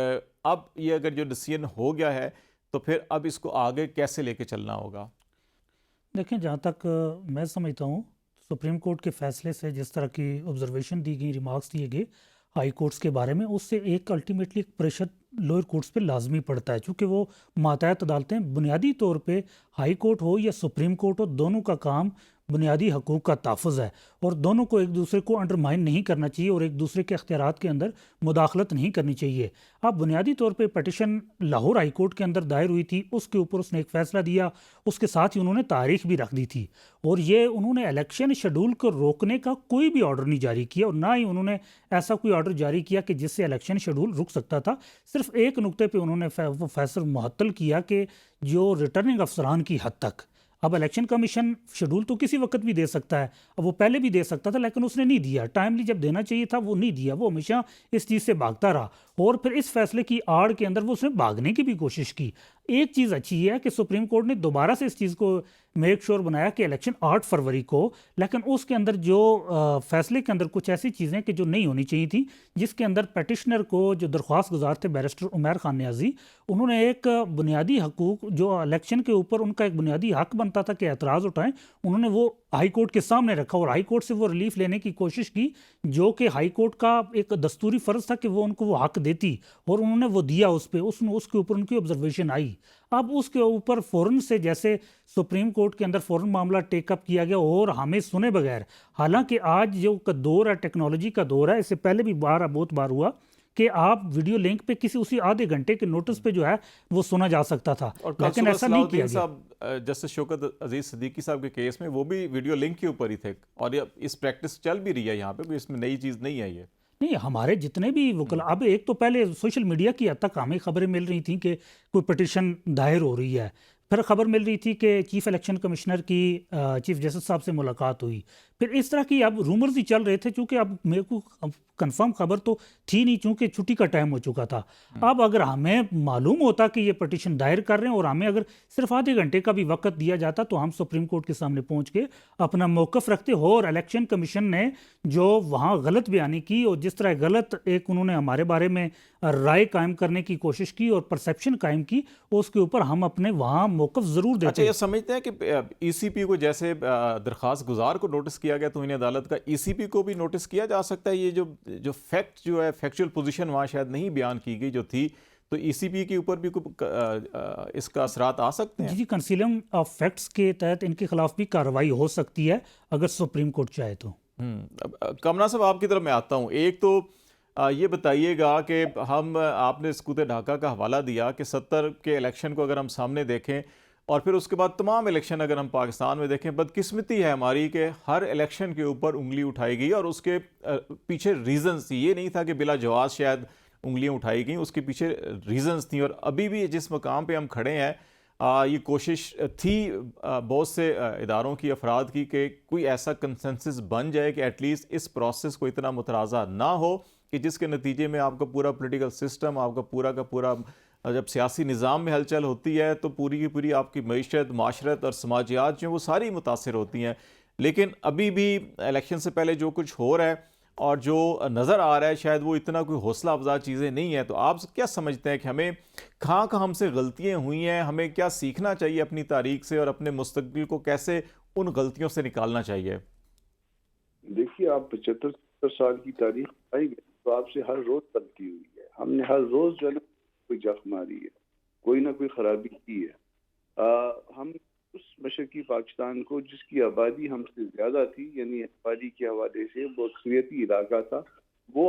अब ये अगर जो डिसीजन हो गया है तो फिर अब इसको आगे कैसे लेके चलना होगा? देखें, जहाँ तक मैं समझता हूँ, सुप्रीम कोर्ट के फैसले से जिस तरह की ऑब्जर्वेशन दी गई, रिमार्क्स दिए गए हाई कोर्ट्स के बारे में, उससे एक अल्टीमेटली एक प्रेशर लोअर कोर्ट्स पे लाजमी पड़ता है, क्योंकि वो मातहत अदालतें बुनियादी तौर पे हाई कोर्ट हो या सुप्रीम कोर्ट हो, दोनों का काम बुनियादी हकूक़ का तहफ़्फ़ुज़ है और दोनों को एक दूसरे को अंडरमाइन नहीं करना चाहिए और एक दूसरे के अख्तियारात के अंदर मुदाखलत नहीं करनी चाहिए। अब बुनियादी तौर पे पटिशन लाहौर हाई कोर्ट के अंदर दायर हुई थी, उसके ऊपर उसने एक फ़ैसला दिया, उसके साथ ही उन्होंने तारीख भी रख दी थी और ये उन्होंने इलेक्शन शेड्यूल को रोकने का कोई भी ऑर्डर नहीं जारी किया और ना ही उन्होंने ऐसा कोई ऑर्डर जारी किया कि जिससे इलेक्शन शेड्यूल रुक सकता था। सिर्फ एक नुक्ते पे उन्होंने वो फैसला मुअत्तल किया कि जो रिटर्निंग अफसरान की हद तक, अब इलेक्शन कमीशन शेड्यूल तो किसी वक्त भी दे सकता है, अब वो पहले भी दे सकता था लेकिन उसने नहीं दिया, टाइमली जब देना चाहिए था वो नहीं दिया, वो हमेशा इस चीज़ से भागता रहा और फिर इस फैसले की आड़ के अंदर वो उसने भागने की भी कोशिश की। एक चीज़ अच्छी है कि सुप्रीम कोर्ट ने दोबारा से इस चीज़ को मेक श्योर बनाया कि इलेक्शन 8 फरवरी को, लेकिन उसके अंदर जो फैसले के अंदर कुछ ऐसी चीज़ें कि जो नहीं होनी चाहिए थी, जिसके अंदर पटिशनर को जो दरख्वास्त गुजार थे बैरिस्टर उमैर खान न्याजी, उन्होंने एक बुनियादी हकूक जो इलेक्शन के ऊपर उनका एक बुनियादी हक बनता था कि एतराज़ उठाएं, उन्होंने वो हाई कोर्ट के सामने रखा और हाई कोर्ट से वो रिलीफ लेने की कोशिश की, जो कि हाई कोर्ट का एक दस्तूरी फ़र्ज़ था कि वो उनको वो हक देती और उन्होंने वो दिया। उस पर उसके ऊपर उनकी ऑब्जर्वेशन आई। अब उसके ऊपर फ़ौरन से जैसे सुप्रीम कोर्ट के अंदर फ़ौरन मामला टेकअप किया गया और हमें सुने बगैर, हालांकि आज जो दौर है टेक्नोलॉजी का दौर है, इससे पहले भी बहुत बार हुआ कि आप वीडियो लिंक पे किसी उसी आधे घंटे के नोटिस पे जो है वो सुना जा सकता था, लेकिन ऐसा नहीं किया गया। जस्टिस शौकत अजीज सिद्दीकी साहब के केस में वो भी वीडियो लिंक के ऊपर ही थे और ये इस प्रैक्टिस चल भी रही है यहाँ पे, कोई इसमें नई चीज़ नहीं आई है। नहीं, हमारे जितने भी वकील, अब एक तो पहले सोशल मीडिया की हद तक हमें खबरें मिल रही थी कि कोई पटिशन दायर हो रही है, फिर खबर मिल रही थी कि चीफ इलेक्शन कमिश्नर की चीफ जस्टिस साहब से मुलाकात हुई, फिर इस तरह की अब रूमर्स ही चल रहे थे, चूँकि अब मेरे को कंफर्म खबर तो थी नहीं, चूँकि छुट्टी का टाइम हो चुका था। अब अगर हमें मालूम होता कि ये पटिशन दायर कर रहे हैं और हमें अगर सिर्फ आधे घंटे का भी वक्त दिया जाता तो हम सुप्रीम कोर्ट के सामने पहुँच के अपना मौक़िफ़ रखते हो। और इलेक्शन कमीशन ने जो वहाँ गलत बयानी की और जिस तरह गलत एक उन्होंने हमारे बारे में राय कायम करने की कोशिश की और परसेप्शन कायम की, उसके ऊपर हम अपने वहाँ मौक़िफ़ ज़रूर अच्छा, देते ये हैं। समझते हैं कि ईसीपी को जैसे दरख्वास्त गुजार को नोटिस किया गया तौहीन अदालत का, ईसीपी को भी नोटिस किया जा सकता है? ये जो जो फैक्ट जो है, फैक्चुअल पोजीशन वहाँ शायद नहीं बयान की गई जो थी, तो ईसीपी के ऊपर भी इसका असरात आ सकते जी हैं? जी, कंसीलिंग ऑफ फैक्ट्स के तहत इनके खिलाफ भी कार्रवाई हो सकती है अगर सुप्रीम कोर्ट चाहे तो। कमरा साहब, आपकी तरफ मैं आता हूँ। एक तो ये बताइएगा कि आपने स्कूत ढाका का हवाला दिया कि 70 के इलेक्शन को अगर हम सामने देखें और फिर उसके बाद तमाम इलेक्शन अगर हम पाकिस्तान में देखें, बदकिस्मती है हमारी कि हर इलेक्शन के ऊपर उंगली उठाई गई और उसके पीछे रीजंस थी। ये नहीं था कि बिला जवाब शायद उंगलियां उठाई गई, उसके पीछे रीजंस थी। और अभी भी जिस मकाम पे हम खड़े हैं, ये कोशिश थी बहुत से इदारों की, अफराद की, कि कोई ऐसा कंसेंसस बन जाए कि एटलीस्ट इस प्रोसेस को इतना मुतराज़ा ना हो कि जिसके नतीजे में आपका पूरा पॉलिटिकल सिस्टम, आपका पूरा का पूरा जब सियासी निज़ाम में हलचल होती है तो पूरी की पूरी आपकी मईशत, माशरत और समाजियात जो हैं वो सारी मुतासर होती हैं। लेकिन अभी भी इलेक्शन से पहले जो कुछ हो रहा है और जो नज़र आ रहा है, शायद वो इतना कोई हौसला अफजा चीज़ें नहीं है। तो आप क्या समझते हैं कि हमें कहाँ कहाँ हमसे गलतियाँ हुई हैं, हमें क्या सीखना चाहिए अपनी तारीख से और अपने मुस्तकबिल को कैसे उन गलतियों से निकालना चाहिए? देखिए, आप 75 साल की तारीख आएंगे तो आपसे हर रोज गलती हुई है। हमने हर रोज जो है ना कोई जख मारी है, कोई ना कोई खराबी की है। हम उस मशरकी पाकिस्तान को जिसकी आबादी हमसे ज्यादा थी, यानी आबादी के हवाले से वो अक्सरियती इलाका था, वो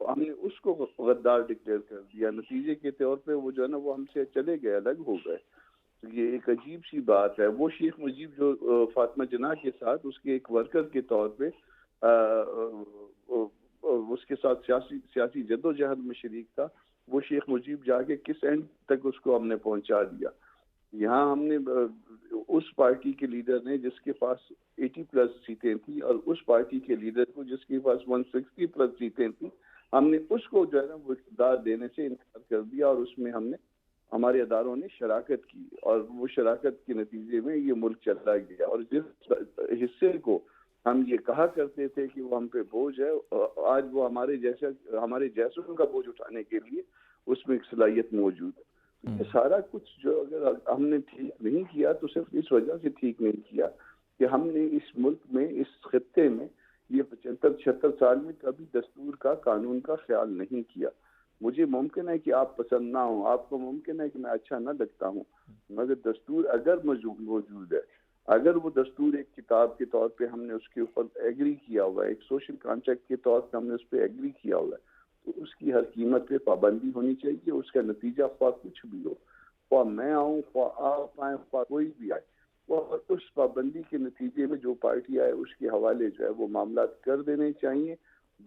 हमने उसको गद्दार डिक्लेयर कर दिया। नतीजे के तौर पे वो जो है ना वो हमसे चले गए, अलग हो गए। तो ये एक अजीब सी बात है। वो शेख मुजीब जो फातिमा जना के साथ उसके एक वर्कर के तौर पे उसके साथ सियासी जद्दोजहद में शरीक था, वो शेख मुजीब जाके किस एंड तक उसको हमने पहुंचा दिया। यहाँ हमने उस पार्टी के लीडर ने जिसके पास 80 प्लस सीटें थी और उस पार्टी के लीडर को जिसके पास 160 प्लस सीटें थी, हमने उसको जो है ना वो इक़्तिदार देने से इनकार कर दिया और उसमें हमने हमारे अदारों ने शराकत की और वो शराकत के नतीजे में ये मुल्क चला गया। और जिस हिस्से को हम ये कहा करते थे कि वो हम पे बोझ है, आज वो हमारे जैसों का बोझ उठाने के लिए उसमें एक सलाहियत मौजूद है। तो ये सारा कुछ जो अगर हमने ठीक नहीं किया तो सिर्फ इस वजह से ठीक नहीं किया कि हमने इस मुल्क में, इस खित्ते में ये 75-76 साल में कभी दस्तूर का, कानून का ख्याल नहीं किया। मुझे मुमकिन है कि आप पसंद ना हो, आपको मुमकिन है कि मैं अच्छा ना लगता हूँ, मगर दस्तूर अगर मौजूद है, अगर वो दस्तूर एक किताब के तौर पे हमने उसके ऊपर एग्री किया हुआ है, एक सोशल कॉन्ट्रैक्ट के तौर पे हमने उस पर एग्री किया हुआ है, तो उसकी हर कीमत पे पाबंदी होनी चाहिए। उसका नतीजा ख्वाह कुछ भी हो, ख्वाह मैं आऊँ, ख्वाह आप आए, ख्वाह कोई भी आए, और उस पाबंदी के नतीजे में जो पार्टी आए उसके हवाले जो है वो मामला कर देने चाहिए।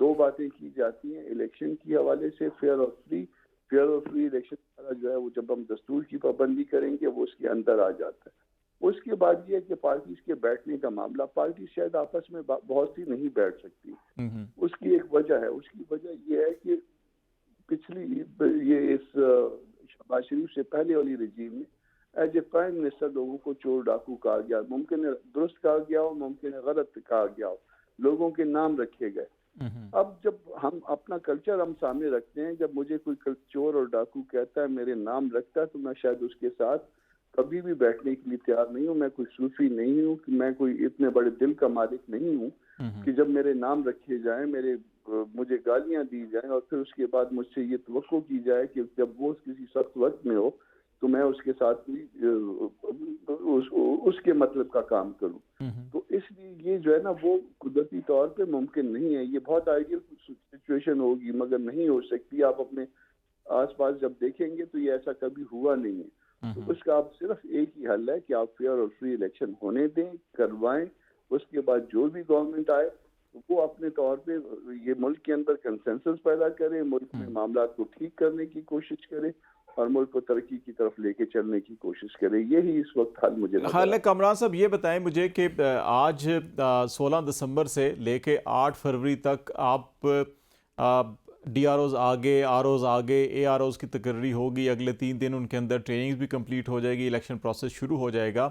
दो बातें की जाती हैं इलेक्शन के हवाले से, फेयर और फ्री इलेक्शन जो है वो जब हम दस्तूर की पाबंदी करेंगे वो उसके अंदर आ जाता है। उसके बाद ये है कि पार्टीज के बैठने का मामला, पार्टी शायद आपस में बहुत सी नहीं बैठ सकती। उसकी एक वजह है, उसकी वजह ये है कि पिछली ये इस शहबाज शरीफ से पहले वाली रजीम में एज ए प्राइम मिनिस्टर लोगों को चोर डाकू कहा गया, मुमकिन है दुरुस्त कहा गया हो, मुमकिन है गलत कहा गया हो, लोगों के नाम रखे गए। अब जब हम अपना कल्चर हम सामने रखते हैं, जब मुझे कोई चोर और डाकू कहता है, मेरे नाम रखता है, तो मैं शायद उसके साथ कभी भी बैठने के लिए तैयार नहीं हूँ। मैं कोई सूफी नहीं हूँ, कि मैं कोई इतने बड़े दिल का मालिक नहीं हूँ कि जब मेरे नाम रखे जाएं, मुझे गालियां दी जाएं और फिर उसके बाद मुझसे ये तवक्को की जाए कि जब वो किसी सख्त वक्त में हो तो मैं उसके साथ उसके मतलब का काम करूं। तो इसलिए ये जो है ना वो कुदरती तौर पे मुमकिन नहीं है। ये बहुत आइडियल सिचुएशन होगी मगर नहीं हो सकती। आप अपने आसपास जब देखेंगे तो ये ऐसा कभी हुआ नहीं है। तो उसका आप सिर्फ एक ही हल है कि आप फेयर और फ्री इलेक्शन होने दें, करवाएं। उसके बाद जो भी गवर्नमेंट आए वो अपने तौर पे ये मुल्क के अंदर कंसेंसस पैदा करे, मुल्क में मामला को ठीक करने की कोशिश करे और मुल्क को तरक्की की तरफ लेके चलने की कोशिश करे। यही इस वक्त हाल मुझे हाल है। कमरान साहब, ये बताएं मुझे कि आज 16 दिसंबर से लेके 8 फरवरी तक आप DROs आगे, ROs आगे, AROs की तकर्री होगी, अगले 3 दिन उनके अंदर ट्रेनिंग भी कंप्लीट हो जाएगी, इलेक्शन प्रोसेस शुरू हो जाएगा।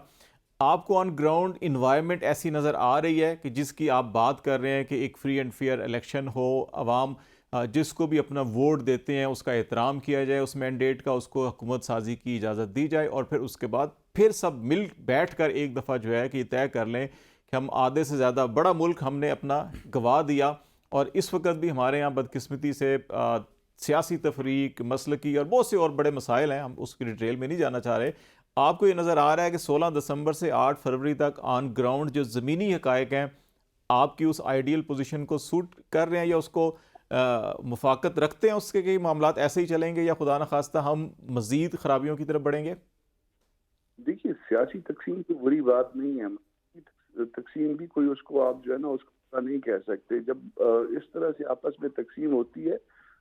आपको ऑन ग्राउंड इन्वायरमेंट ऐसी नज़र आ रही है कि जिसकी आप बात कर रहे हैं कि एक फ्री एंड फेयर इलेक्शन हो, अवाम जिसको भी अपना वोट देते हैं उसका एहतराम किया जाए, उस मैंडेट का, उसको हुकूमत साजी की इजाज़त दी जाए और फिर उसके बाद फिर सब मिल बैठ कर एक दफ़ा जो है कि तय कर लें कि हम आधे से ज़्यादा बड़ा मुल्क हमने अपना गंवा दिया। और इस वक्त भी हमारे यहाँ बदकिस्मती से सियासी तफरीक, मसलकी और बहुत से और बड़े मसाइल हैं, हम उसकी डिटेल में नहीं जाना चाह रहे। आपको ये नज़र आ रहा है कि 16 दिसंबर से 8 फरवरी तक ऑन ग्राउंड जो ज़मीनी हकायक हैं आपकी उस आइडियल पोजीशन को सूट कर रहे हैं या उसको मुफाकत रखते हैं, उसके कई मामलात ऐसे ही चलेंगे या खुदा न खास्ता हम मज़ीद खराबियों की तरफ बढ़ेंगे? देखिए, सियासी तकसीम तो बुरी बात नहीं है। तकसीम भी कोई उसको आप जो है ना उसको नहीं कह सकते। जब इस तरह से आपस में तकसीम होती है,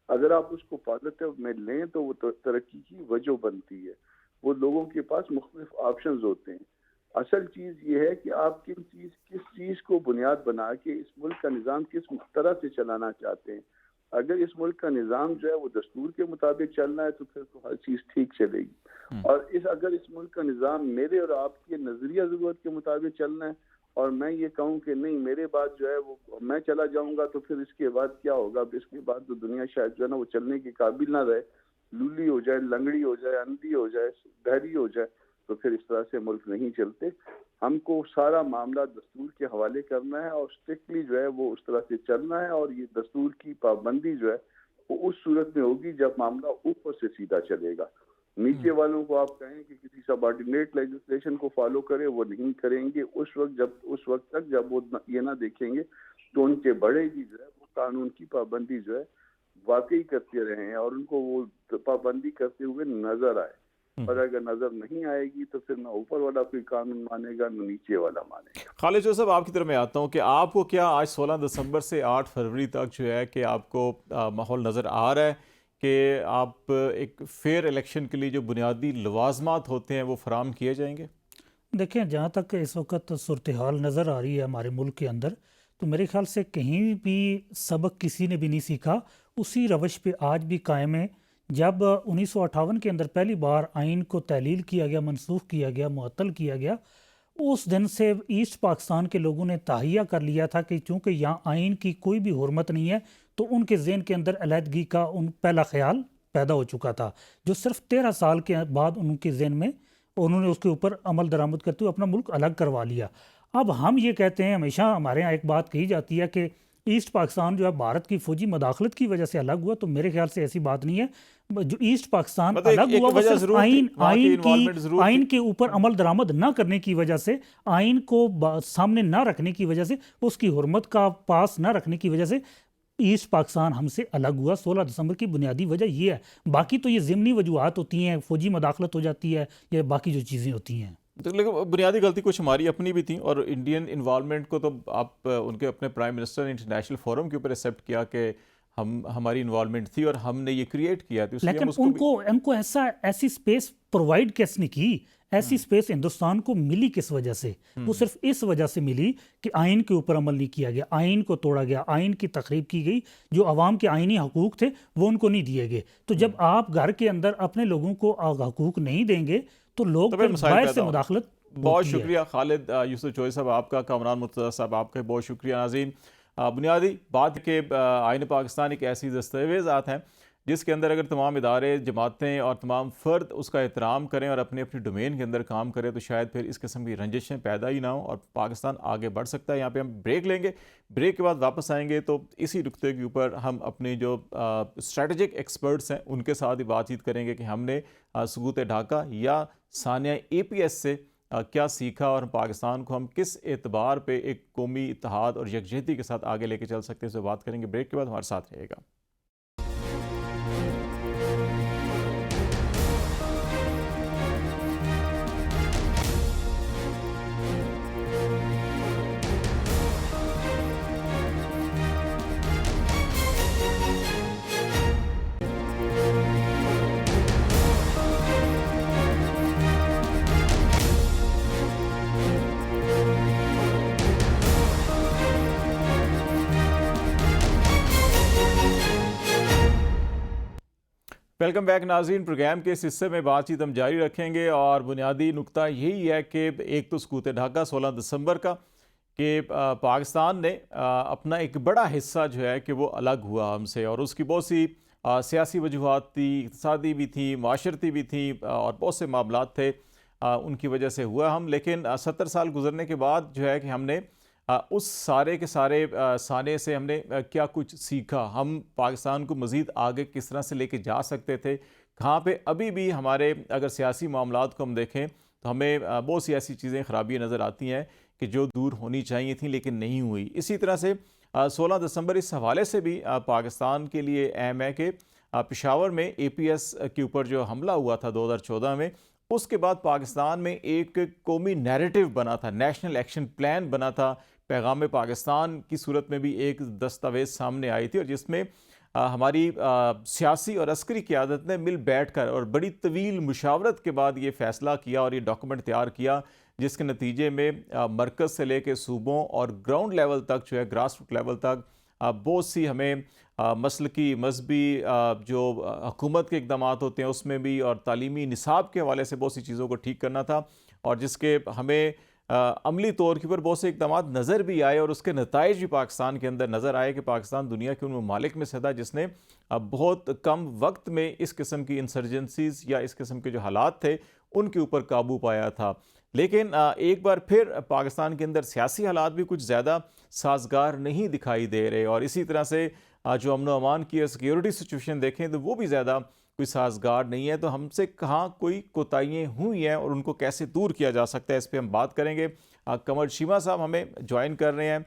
अगर आप उसको पॉजिटिव में लें तो वो तरक्की की वजह बनती है। वो लोगों के पास मुख्तलिफ ऑप्शंस होते हैं। असल चीज़ ये है कि आप किस चीज़ को बुनियाद बना के इस मुल्क का निज़ाम किस तरह से चलाना चाहते हैं। अगर इस मुल्क का निज़ाम जो है वो दस्तूर के मुताबिक चलना है तो फिर तो हर चीज़ ठीक चलेगी। और अगर इस मुल्क का निज़ाम मेरे और आपके नज़रिया ज़रूरत के मुताबिक चलना है और मैं ये कहूँ कि नहीं मेरे बाद जो है वो मैं चला जाऊंगा तो फिर इसके बाद क्या होगा, इसके बाद तो दुनिया शायद जो है ना वो चलने के काबिल ना रहे, लूली हो जाए, लंगड़ी हो जाए, अंधी हो जाए, बहरी हो जाए, तो फिर इस तरह से मुल्क नहीं चलते। हमको सारा मामला दस्तूर के हवाले करना है और स्ट्रिक्टली जो है वो उस तरह से चलना है। और ये दस्तूर की पाबंदी जो है वो उस सूरत में होगी जब मामला ऊपर से सीधा चलेगा। नीचे वालों को आप कहें कि किसी सबऑर्डिनेट लेजिस्लेशन को फॉलो करें, वो नहीं करेंगे उस वक्त तक जब वो ये ना देखेंगे तो उनके बड़े भी जो है वो कानून की पाबंदी जो है वाकई करते रहे हैं और उनको वो पाबंदी करते हुए नजर आए। और अगर नजर नहीं आएगी तो फिर ना ऊपर वाला कोई कानून मानेगा ना नीचे वाला मानेगा। खालिद जोसेफ, आपकी तरफ मैं आता हूँ कि आपको क्या आज 16 दिसंबर से 8 फरवरी तक जो है कि आपको माहौल नज़र आ रहा है कि आप एक फेयर इलेक्शन के लिए जो बुनियादी लवाजमात होते हैं वो फराम किए जाएंगे? देखें, जहाँ तक इस वक्त सूरत हाल नज़र आ रही है हमारे मुल्क के अंदर, तो मेरे ख्याल से कहीं भी सबक किसी ने भी नहीं सीखा, उसी रवश पे आज भी कायम है। जब 1958 के अंदर पहली बार आइन को तहलील किया गया, मनसूख किया गया, मुअत्तल किया गया, उस दिन से ईस्ट पाकिस्तान के लोगों ने ताहिया कर लिया था कि चूँकि यहाँ आइन की कोई भी हुर्मत नहीं है, तो उनके ज़हन के अंदर अलहदगी का पहला ख्याल पैदा हो चुका था, जो सिर्फ 13 साल के बाद उनके ज़हन में उन्होंने उसके ऊपर अमल दरामद करते हुए अपना मुल्क अलग करवा लिया। अब हम ये कहते हैं, हमेशा हमारे यहाँ एक बात कही जाती है कि ईस्ट पाकिस्तान जो है भारत की फौजी मदाखलत की वजह से अलग हुआ, तो मेरे ख्याल से ऐसी बात नहीं है। जो ईस्ट पाकिस्तान अलग हुआ वो सिर्फ आइन के ऊपर अमल दरामद ना करने की वजह से, आइन को सामने ना रखने की वजह से, उसकी हुर्मत का पास ना रखने की वजह से ईस्ट पाकिस्तान हमसे अलग हुआ। 16 दिसंबर की बुनियादी वजह ये है। बाकी तो ये ज़िमनी वजूहात होती हैं, फौजी मदाखलत हो जाती है या बाकी जो चीज़ें होती हैं। तो लेकिन बुनियादी गलती कुछ हमारी अपनी भी थी और इंडियन इन्वॉल्वमेंट को तो आप उनके अपने प्राइम मिनिस्टर ने इंटरनेशनल फोरम के ऊपर एक्सेप्ट किया कि हमारी इन्वॉल्वमेंट थी और हमने ये क्रिएट किया था। लेकिन उनको ऐसी स्पेस प्रोवाइड किसने की? ऐसी स्पेस हिंदुस्तान को मिली किस वजह से? वो सिर्फ इस वजह से मिली कि आइन के ऊपर अमल नहीं किया गया, आइन को तोड़ा गया, आइन की तखरीब की गई, जो अवाम के आइनी हकूक थे वो उनको नहीं दिए गए। तो जब आप घर के अंदर अपने लोगों को हकूक नहीं देंगे तो लोग बाहर से मुदाखलत। बहुत शुक्रिया खालिद यूसुफ चौधरी साहब आपका, कामरान मुर्तज़ा साहब आपका, बहुत शुक्रिया। नाज़रीन, बुनियादी बात के आइन पाकिस्तान एक ऐसी दस्तावेज़ात हैं जिसके अंदर अगर तमाम इदारे, जमातें और तमाम फ़र्द उसका एहतराम करें और अपने अपनी डोमेन के अंदर काम करें तो शायद फिर इस किस्म की रंजिशें पैदा ही ना हो और पाकिस्तान आगे बढ़ सकता है। यहाँ पे हम ब्रेक लेंगे, ब्रेक के बाद वापस आएंगे तो इसी नुक्ते के ऊपर हम अपने जो स्ट्रेटजिक एक्सपर्ट्स हैं उनके साथ ही बातचीत करेंगे कि हमने सबूत ढाका या सानिया APS से क्या सीखा और पाकिस्तान को हम किस एतबार पे एक कौमी इत्तेहाद और यकजहती के साथ आगे लेके चल सकते हैं, इस बात करेंगे। ब्रेक के बाद हमारे साथ रहेगा। वेलकम बैक नाज़रीन। प्रोग्राम के इस हिस्से में बातचीत हम जारी रखेंगे और बुनियादी नुक्ता यही है कि एक तो सकूत ढाका 16 दिसंबर का कि पाकिस्तान ने अपना एक बड़ा हिस्सा जो है कि वो अलग हुआ हमसे, और उसकी बहुत सी सियासी वजूहात थी, इक़्तिसादी भी थी, माशरती भी थी, और बहुत से मामलात थे उनकी वजह से हुआ हम। लेकिन 70 साल गुजरने के बाद जो है कि हमने उस सारे के सारे साने से हमने क्या कुछ सीखा, हम पाकिस्तान को मज़ीद आगे किस तरह से लेके जा सकते थे, कहाँ पे अभी भी हमारे अगर सियासी मामलात को हम देखें तो हमें बहुत सी ऐसी चीज़ें ख़राबियाँ नज़र आती हैं कि जो दूर होनी चाहिए थी लेकिन नहीं हुई। इसी तरह से 16 दिसंबर इस हवाले से भी पाकिस्तान के लिए अहम है कि पेशावर में APS के ऊपर जो हमला हुआ था 2014 में, उसके बाद पाकिस्तान में एक कौमी नैरेटिव बना था, नेशनल एक्शन प्लान बना था, पैगाम पाकिस्तान की सूरत में भी एक दस्तावेज़ सामने आई थी, और जिसमें हमारी सियासी और अस्करी क़यादत ने मिल बैठ कर और बड़ी तवील मुशावरत के बाद ये फ़ैसला किया और ये डॉक्यूमेंट तैयार किया, जिसके नतीजे में मरकज़ से लेकर सूबों और ग्राउंड लेवल तक जो है, ग्रास रूट लेवल तक बहुत सी हमें मसलकी मजहबी जो हुकूमत के इक़दाम होते हैं उसमें भी, और तालीमी निसाब के हवाले से बहुत सी चीज़ों को ठीक करना था, और जिसके हमें अमली तौर के ऊपर बहुत से इक़दाम नज़र भी आए, और उसके नताइज भी पाकिस्तान के अंदर नज़र आए कि पाकिस्तान दुनिया के उन ममालिक में से था जिसने बहुत कम वक्त में इस किस्म की इंसर्जेंसीज़ या इस किस्म के जो हालात थे उनके ऊपर काबू पाया था। लेकिन एक बार फिर पाकिस्तान के अंदर सियासी हालात भी कुछ ज़्यादा साजगार नहीं दिखाई दे रहे, और इसी तरह से जो अमन अमान की सिक्योरिटी सिचुएशन देखें तो वो भी ज़्यादा कोई साजगार नहीं है। तो हमसे कहाँ कोई कोताहियाँ हुई हैं और उनको कैसे दूर किया जा सकता है, इस पर हम बात करेंगे। कमर चीमा साहब हमें ज्वाइन कर रहे हैं,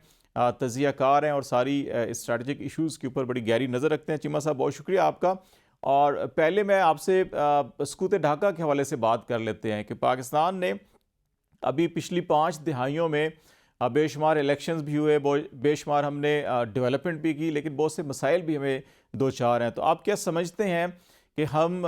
तजियाकार हैं और सारी स्ट्रैटेजिक इशूज़ के ऊपर बड़ी गहरी नज़र रखते हैं। चीमा साहब, बहुत शुक्रिया आपका। और पहले मैं आपसे सकूत ढाका के हवाले से बात कर लेते हैं कि पाकिस्तान ने अभी पिछली 5 दिहाइयों में बेशुमार इलेक्शंस भी हुए, बेशुमार हमने डेवलपमेंट भी की, लेकिन बहुत से मसाइल भी हमें दो चार हैं। तो आप क्या समझते हैं कि हम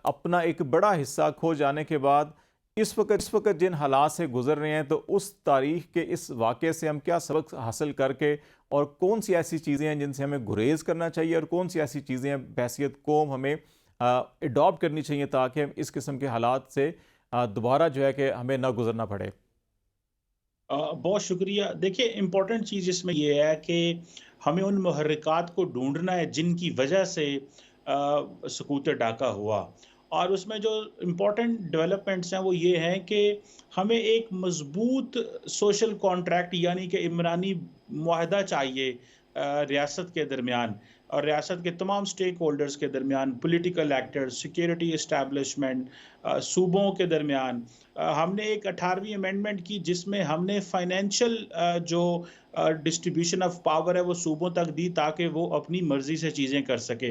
अपना एक बड़ा हिस्सा खो जाने के बाद इस वक्त जिन हालात से गुजर रहे हैं, तो उस तारीख के इस वाक़े से हम क्या सबक हासिल करके, और कौन सी ऐसी चीज़ें हैं जिनसे हमें गुरेज करना चाहिए, और कौन सी ऐसी चीज़ें हैं बहैसियत कौम हमें एडॉप्ट करनी चाहिए ताकि हम इस किस्म के हालात से दोबारा जो है कि हमें ना गुजरना पड़े। बहुत शुक्रिया। देखिए, इम्पोर्टेंट चीज़ इसमें ये है कि हमें उन मुहर्रिकात को ढूंढना है जिनकी वजह से सकूत डाका हुआ, और उसमें जो इम्पोर्टेंट डेवलपमेंट्स हैं वो ये हैं कि हमें एक मजबूत सोशल कॉन्ट्रैक्ट यानी कि इमरानी मुआहदा चाहिए रियासत के दरमियान और रियासत के तमाम स्टेक होल्डर्स के दरमियान, पॉलिटिकल एक्टर्स, सिक्योरिटी इस्टेब्लिशमेंट, सूबों के दरमियान। हमने एक 18वीं अमेंडमेंट की जिसमें हमने फाइनेंशियल जो डिस्ट्रीब्यूशन ऑफ पावर है वो सूबों तक दी ताकि वो अपनी मर्जी से चीज़ें कर सके।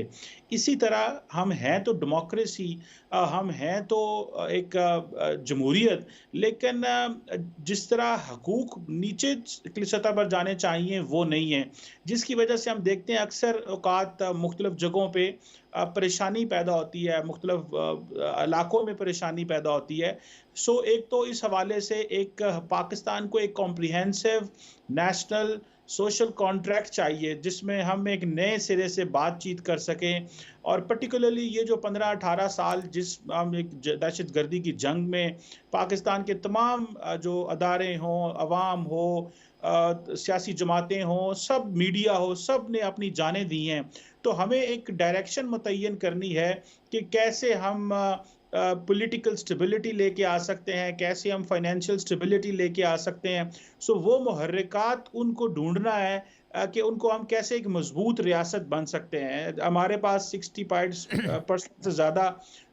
इसी तरह हम हैं तो डेमोक्रेसी, हम हैं तो एक जमहूरियत, लेकिन जिस तरह हकूक नीचे की सतह पर जाने चाहिए वो नहीं है, जिसकी वजह से हम देखते हैं अक्सर औकात मुख्तलिफ जगहों पे परेशानी पैदा होती है, मुख्तलिफ इलाकों में परेशानी पैदा होती है। सो एक तो इस हवाले से एक पाकिस्तान को एक कॉम्प्रिहेंसिव नेशनल सोशल कॉन्ट्रैक्ट चाहिए जिसमें हम एक नए सिरे से बातचीत कर सकें, और पर्टिकुलरली ये जो 15-18 साल जिस हम एक दहशतगर्दी की जंग में पाकिस्तान के तमाम जो अदारे हों, अवाम हो, सियासी जमातें हों, सब मीडिया हो, सब ने अपनी जानें दी हैं। तो हमें एक डायरेक्शन मुतय्यन करनी है कि कैसे हम पॉलिटिकल स्टेबिलिटी लेके आ सकते हैं, कैसे हम फाइनेंशियल स्टेबिलिटी लेके आ सकते हैं। सो वो मुहर्रिकात उनको ढूंढना है कि उनको हम कैसे एक मजबूत रियासत बन सकते हैं। हमारे पास 60% से ज़्यादा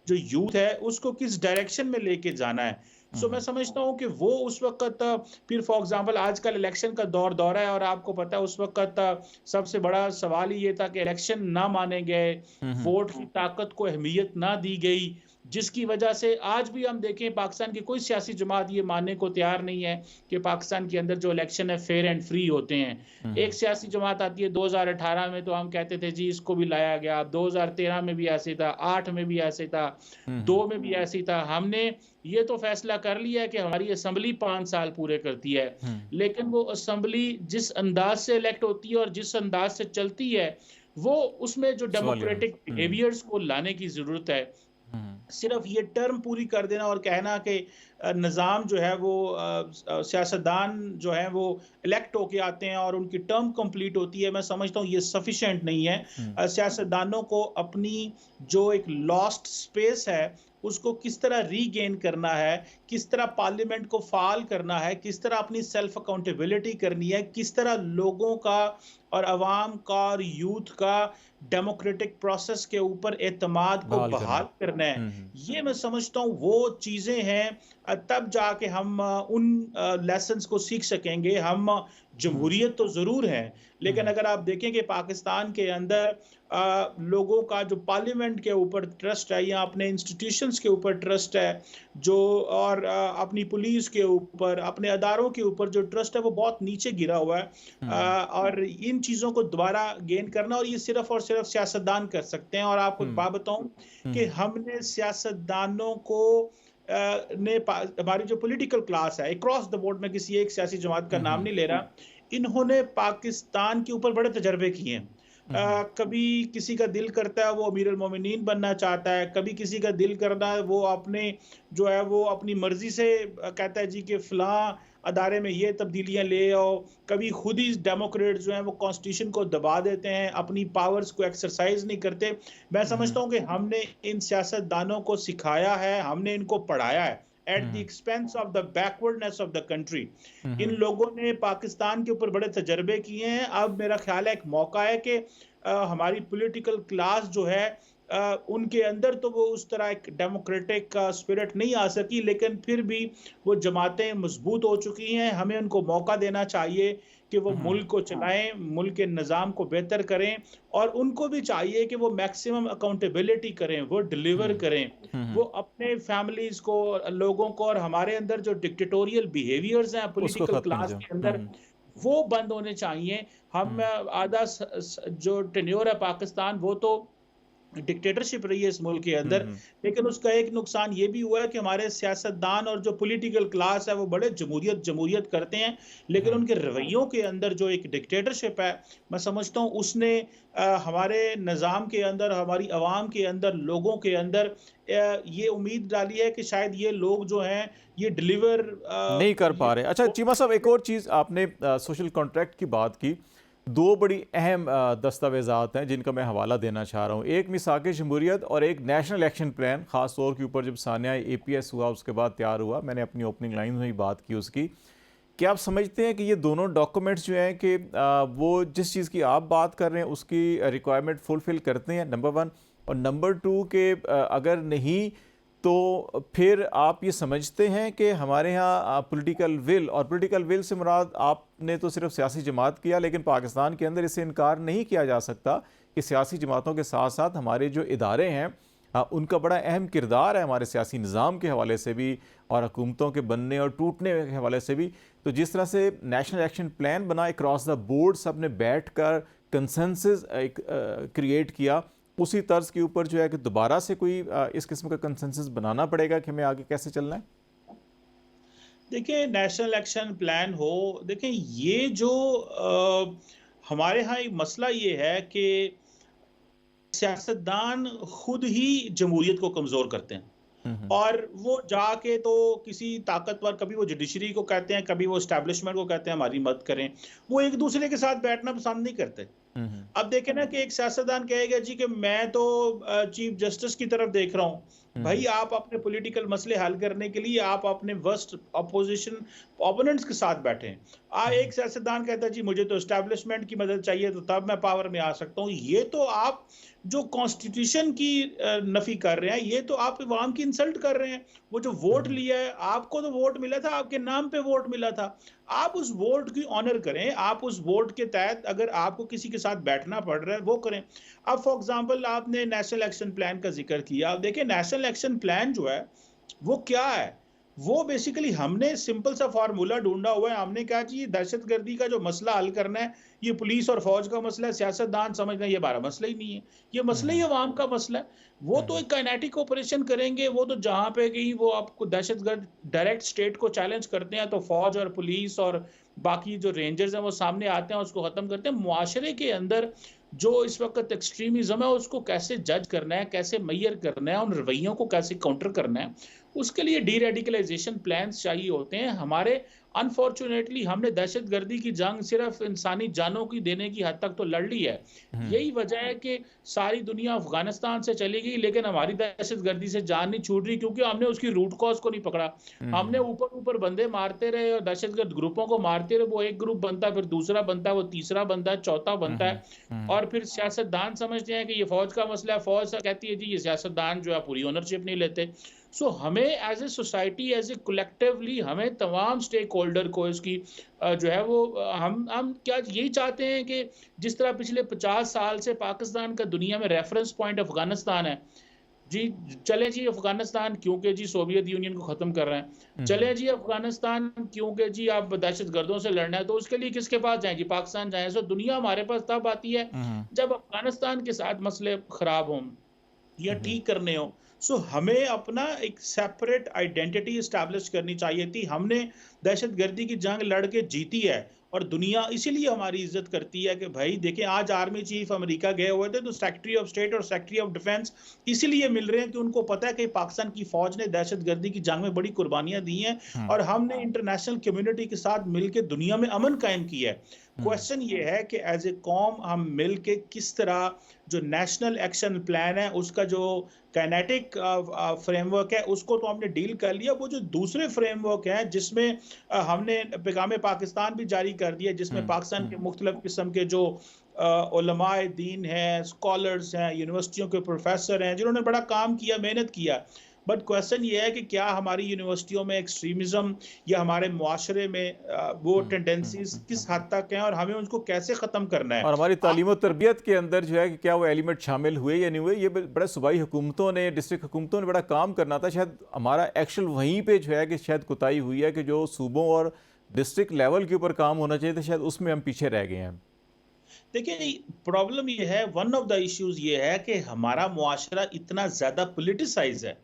जो यूथ है उसको किस डायरेक्शन में लेके जाना है। सो मैं समझता हूँ कि वो उस वक्त फिर फॉर एग्जांपल आजकल इलेक्शन का दौर है, और आपको पता है उस वक्त सबसे बड़ा सवाल ही ये था कि इलेक्शन ना माने गए, वोट की ताकत को अहमियत ना दी गई, जिसकी वजह से आज भी हम देखें पाकिस्तान की कोई सियासी जमात ये मानने को तैयार नहीं है कि पाकिस्तान के अंदर जो इलेक्शन है फेयर एंड फ्री होते हैं। एक सियासी जमात आती है 2018 में तो हम कहते थे जी इसको भी लाया गया, 2013 में भी ऐसे था, 8 में भी ऐसे था, 2 में भी ऐसे था। हमने ये तो फैसला कर लिया है कि हमारी असेंबली 5 साल पूरे करती है, लेकिन वो असेंबली जिस अंदाज से इलेक्ट होती है और जिस अंदाज से चलती है वो उसमें जो डेमोक्रेटिक बिहेवियर्स को लाने की जरूरत है। सिर्फ ये टर्म पूरी कर देना और कहना कि निज़ाम जो है वो सियासतदान जो है वो इलेक्ट होके आते हैं और उनकी टर्म कंप्लीट होती है, मैं समझता हूँ ये सफिशिएंट नहीं है। सियासतदानों को अपनी जो एक लॉस्ट स्पेस है उसको किस तरह रीगेन करना है, किस तरह पार्लियामेंट को फाल करना है, किस तरह अपनी सेल्फ अकाउंटेबिलिटी करनी है, किस तरह लोगों का और अवाम का और यूथ का डेमोक्रेटिक प्रोसेस के ऊपर एतमाद को बहाल करना बहाल है। करना है। ये मैं समझता हूँ वो चीजें हैं, तब जाके हम उन लेसन्स को सीख सकेंगे। हम जमहूरियत तो जरूर है, लेकिन अगर आप देखें कि पाकिस्तान के अंदर लोगों का जो पार्लियामेंट के ऊपर ट्रस्ट है या अपने इंस्टीट्यूशंस के ऊपर ट्रस्ट है, जो और अपनी पुलिस के ऊपर, अपने अदारों के ऊपर जो ट्रस्ट है वो बहुत नीचे गिरा हुआ है। और इन चीज़ों को दोबारा गेन करना, और ये सिर्फ और सिर्फ सियासतदान कर सकते हैं। और आपको एक बात बताऊं कि हमने सियासतदानों को हमारी जो पॉलिटिकल क्लास है अक्रॉस द बोर्ड, में किसी एक सियासी जमात का नाम नहीं ले रहा, इन्होंने पाकिस्तान के ऊपर बड़े तजर्बे किए हैं। कभी किसी का दिल करता है वो अमीर अल मोमिनीन बनना चाहता है, कभी किसी का दिल करना है वो अपने जो है वो अपनी मर्जी से कहता है जी कि फलां अदारे में ये तब्दीलियां ले आओ। कभी खुद ही डेमोक्रेट जो हैं वो कॉन्स्टिट्यूशन को दबा देते हैं, अपनी पावर्स को एक्सरसाइज नहीं करते। मैं समझता हूँ कि हमने इन सियासतदानों को सिखाया है, हमने इनको पढ़ाया है at the expense of the backwardness of the country. इन लोगों ने पाकिस्तान के ऊपर बड़े तजर्बे किए हैं। अब मेरा ख्याल है एक मौका है कि हमारी पॉलिटिकल क्लास जो है उनके अंदर तो वो उस तरह एक डेमोक्रेटिक स्पिरिट नहीं आ सकी, लेकिन फिर भी वो जमातें मजबूत हो चुकी हैं। हमें उनको मौका देना चाहिए कि वो मुल्क को चलाएं, मुल्क के निज़ाम को बेहतर करें, और उनको भी चाहिए कि वो मैक्सिमम अकाउंटेबिलिटी करें, वो डिलीवर करें, वो अपने फैमिलीज को, लोगों को, और हमारे अंदर जो डिक्टेटोरियल बिहेवियर्स हैं उसको पॉलिटिकल खत्म क्लास जो के अंदर, वो बंद होने चाहिए। हम आधा जो टेन्योर है पाकिस्तान, वो तो डिक्टेटरशिप रही है इस मुल्क के अंदर, लेकिन उसका एक नुकसान ये भी हुआ है कि हमारे सियासतदान और जो पॉलिटिकल क्लास है वो बड़े जमहूरियत करते हैं, लेकिन उनके रवैयों के अंदर जो एक डिक्टेटरशिप है, मैं समझता हूँ उसने हमारे निज़ाम के अंदर, हमारी आवाम के अंदर, लोगों के अंदर ये उम्मीद डाली है कि शायद ये लोग जो हैं ये डिलीवर नहीं कर पा रहे। अच्छा चीमा साहब, एक और चीज़ आपने सोशल कॉन्ट्रैक्ट की बात की। दो बड़ी अहम दस्तावेज़ात हैं जिनका मैं हवाला देना चाह रहा हूँ, एक मिसाक़ जमहूरियत और एक नेशनल एक्शन प्लान। ख़ास तौर के ऊपर जब सानिया APS हुआ उसके बाद तैयार हुआ, मैंने अपनी ओपनिंग लाइन में ही बात की उसकी। क्या आप समझते हैं कि ये दोनों डॉक्यूमेंट्स जो हैं कि वो जिस चीज़ की आप बात कर रहे हैं उसकी रिक्वायरमेंट फुलफ़िल करते हैं, नंबर 1, और नंबर 2 के अगर नहीं तो फिर आप ये समझते हैं कि हमारे यहाँ पॉलिटिकल विल, और पॉलिटिकल विल से मुराद आपने तो सिर्फ सियासी जमात किया, लेकिन पाकिस्तान के अंदर इससे इनकार नहीं किया जा सकता कि सियासी जमातों के साथ साथ हमारे जो इदारे हैं उनका बड़ा अहम किरदार है हमारे सियासी निज़ाम के हवाले से भी और हुकूमतों के बनने और टूटने के हवाले से भी। तो जिस तरह से नेशनल एक्शन प्लान बना, अक्रॉस द बोर्ड सब ने बैठ कर कंसेंसस क्रिएट किया, उसी तर्ज के ऊपर जो है कि दोबारा से कोई इस किस्म का कंसेंसस बनाना पड़ेगा कि हमें आगे कैसे चलना है। देखिए, नेशनल एक्शन प्लान हो, देखिए ये जो हमारे यहाँ एक मसला ये है कि सियासतदान खुद ही जमहूरियत को कमजोर करते हैं, और वो जाके तो किसी ताकतवर, कभी वो जुडिशरी को कहते हैं, कभी वो एस्टैब्लिशमेंट को कहते हैं हमारी मदद करें, वो एक दूसरे के साथ बैठना पसंद नहीं करते। अब देखें ना कि एक सियासतदान कहेगा जी कि मैं तो चीफ जस्टिस की तरफ देख रहा हूं। भाई, आप अपने पॉलिटिकल मसले हल करने के लिए आप अपने वर्स्ट अपोजिशन ओपोनेंट्स के साथ बैठे हैं। एक सियासतदान कहता है जी मुझे तो एस्टैब्लिशमेंट की मदद चाहिए तो तब मैं पावर में आ सकता हूं। ये तो आप जो कॉन्स्टिट्यूशन की नफी कर रहे हैं, ये तो आप अवाम की इंसल्ट कर रहे हैं। वो जो वोट लिया है, आपको तो वोट मिला था, आपके नाम पे वोट मिला था, आप उस वोट की ऑनर करें। आप उस वोट के तहत अगर आपको किसी के साथ बैठना पड़ रहा है वो करें। अब फॉर एग्जांपल आपने नेशनल एक्शन प्लान का जिक्र किया। अब देखिए, नेशनल एक्शन प्लान जो है वो क्या है, वो बेसिकली हमने सिंपल सा फार्मूला ढूंढा हुआ है। हमने कहा जी दहशतगर्दी का जो मसला हल करना है, ये पुलिस और फौज का मसला है, सियासतदान समझ रहे हैं ये हमारा मसला ही नहीं है, ये मसला ही अवाम का मसला है। वो तो एक काइनेटिक ऑपरेशन करेंगे, वो तो जहां पे कहीं वो आपको दहशतगर्द डायरेक्ट स्टेट को चैलेंज करते हैं तो फौज और पुलिस और बाकी जो रेंजर्स हैं वो सामने आते हैं, उसको ख़त्म करते हैं। मुआशरे के अंदर जो इस वक़्त एक्सट्रीमिज़्म है, उसको कैसे जज करना है, कैसे मेयर करना है, उन रवैयों को कैसे काउंटर करना है, उसके लिए डी-रेडिकलाइज़ेशन प्लान्स चाहिए होते हैं। हमारे अनफॉर्च्यूनेटली हमने दहशतगर्दी की जंग सिर्फ़ इंसानी जानों की देने की हद तक तो लड़ ली है। हम्म। यही वजह है कि सारी दुनिया अफ़गानिस्तान से चली गई, लेकिन हमारी दहशतगर्दी से जान नहीं छूट रही, क्योंकि हमने उसकी रूट कॉज़ को नहीं पकड़ा। हमने हम्म। ऊपर-ऊपर बंदे मारते रहे और दहशतगर्द ग्रुपों को मारते रहे। वो एक ग्रुप बनता है, फिर दूसरा बनता है, वो तीसरा बनता है, चौथा बनता हम्म। है, हम्म। और फिर सियासतदान समझते हैं कि ये फ़ौज का मसला है। फ़ौज कहती है जी ये सियासतदान जो है पूरी ओनरशिप नहीं लेते। सो हमें as a society, as a collectively हमें तमाम स्टेक होल्डर को इसकी जो है वो हम क्या यही चाहते हैं कि जिस तरह पिछले 50 साल से पाकिस्तान का दुनिया में रेफरेंस पॉइंट अफ़गानिस्तान है। जी, चलें जी अफ़गानिस्तान क्योंकि जी सोवियत यूनियन को ख़त्म कर रहे हैं। हम्म। चलें जी अफ़गानिस्तान क्योंकि जी आप दहशतगर्दों से लड़ना है, तो उसके लिए किसके पास जाएँ जी? पाकिस्तान जाएँ। सो दुनिया हमारे पास तब आती है हम्म। जब अफ़गानिस्तान के साथ मसले ख़राब हों या हम्म। ठीक करने हो। सो हमें अपना एक सेपरेट आइडेंटिटी एस्टैब्लिश करनी चाहिए थी। हमने दहशतगर्दी की जंग लड़ के जीती है, और दुनिया इसीलिए हमारी इज्जत करती है कि भाई देखें, आज आर्मी चीफ अमेरिका गए हुए थे, तो सेक्रेटरी ऑफ स्टेट और सेक्रेटरी ऑफ डिफेंस इसीलिए मिल रहे हैं कि उनको पता है कि पाकिस्तान की फौज ने दहशतगर्दी की जंग में बड़ी कुर्बानियां दी हैं, हम्म। और हमने इंटरनेशनल कम्युनिटी के साथ मिलकर दुनिया में अमन कायम किया है। क्वेश्चन ये है कि एज ए कौम हम मिल के किस तरह जो नेशनल एक्शन प्लान है उसका जो काइनेटिक फ्रेमवर्क है उसको तो हमने डील कर लिया। वो जो दूसरे फ्रेमवर्क हैं जिसमें हमने पैगाम पाकिस्तान भी जारी कर दिया, जिसमें पाकिस्तान के मुख्तलिफ किस्म के जो उलमाए दीन हैं, स्कॉलर्स हैं, यूनिवर्सिटियों के प्रोफेसर हैं, जिन्होंने बड़ा काम किया, मेहनत किया। बट क्वेश्चन ये है कि क्या हमारी यूनिवर्सिटियों में एक्सट्रीमिज्म या हमारे मुआशरे में वो टेंडेंसीज किस हद तक हैं, और हमें उनको कैसे ख़त्म करना है। और हमारी तालीम और तरबियत के अंदर जो है कि क्या वो एलिमेंट शामिल हुए या नहीं हुए, ये बड़ा सूबाई हुकूमतों ने, डिस्ट्रिक्ट हुकूमतों ने बड़ा काम करना था। शायद हमारा एक्चुअल वहीं पे जो है कि शायद कोताही हुई है कि जो सूबों और डिस्ट्रिक्ट लेवल के ऊपर काम होना चाहिए था, शायद उसमें हम पीछे रह गए हैं। देखिए, प्रॉब्लम ये है, वन ऑफ द इश्यूज ये है कि हमारा मुआशरा इतना ज़्यादा पोलिटिसाइज है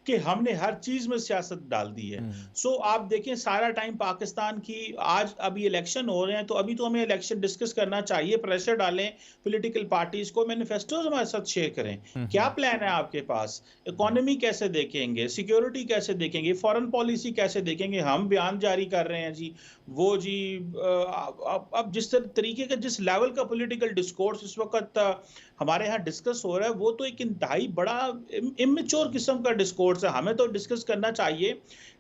कि हमने हर चीज में सियासत डाल दी है। सो आप देखें, सारा टाइम पाकिस्तान की, आज अभी इलेक्शन हो रहे हैं, तो अभी तो हमें इलेक्शन डिस्कस करना चाहिए, प्रेशर डालें पॉलिटिकल पार्टीज को, मैनिफेस्टोज हमारे साथ शेयर करें। क्या प्लान है आपके पास? इकोनॉमी कैसे देखेंगे, सिक्योरिटी कैसे देखेंगे, फॉरेन पॉलिसी कैसे देखेंगे? हम बयान जारी कर रहे हैं जी, वो जी अब जिस तरीके का, जिस लेवल का पॉलिटिकल डिस्कोर्स इस वक्त हमारे यहाँ डिस्कस हो रहा है, वो तो एक इंतहाई बड़ा इमेच्योर किस्म का डिस्कोर्स है। हमें तो डिस्कस करना चाहिए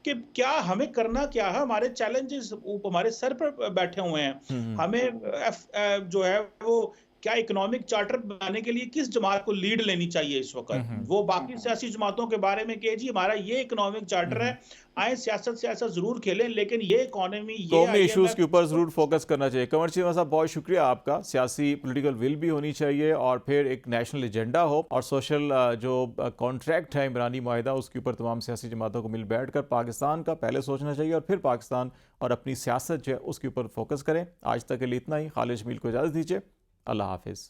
कि क्या हमें करना क्या है। हमारे चैलेंजेस हमारे सर पर बैठे हुए हैं। हमें जो है वो क्या इकोनॉमिक चार्टर बनाने के लिए किस जमात को लीड लेनी चाहिए इस वक्त? वो बाकी सियासी जमातों के बारे में कहे जी हमारा ये इकोनॉमिक चार्टर है, आए सियासत जरूर खेलें, लेकिन ये इकोनॉमी, ये कौमी इश्यूज के ऊपर IMF जरूर फोकस करना चाहिए। कंवर चीमा साहब, बहुत शुक्रिया आपका। सियासी पॉलिटिकल विल भी होनी चाहिए और फिर एक नेशनल एजेंडा हो, और सोशल जो कॉन्ट्रैक्ट है इमरानी माहिदा, उसके ऊपर तमाम सियासी जमातों को मिल बैठ कर पाकिस्तान का पहले सोचना चाहिए और फिर पाकिस्तान और अपनी सियासत जो है उसके ऊपर फोकस करें। आज तक के लिए इतना ही। खालिद जमील को इजाज़त दीजिए। अल्लाह हाफिज़।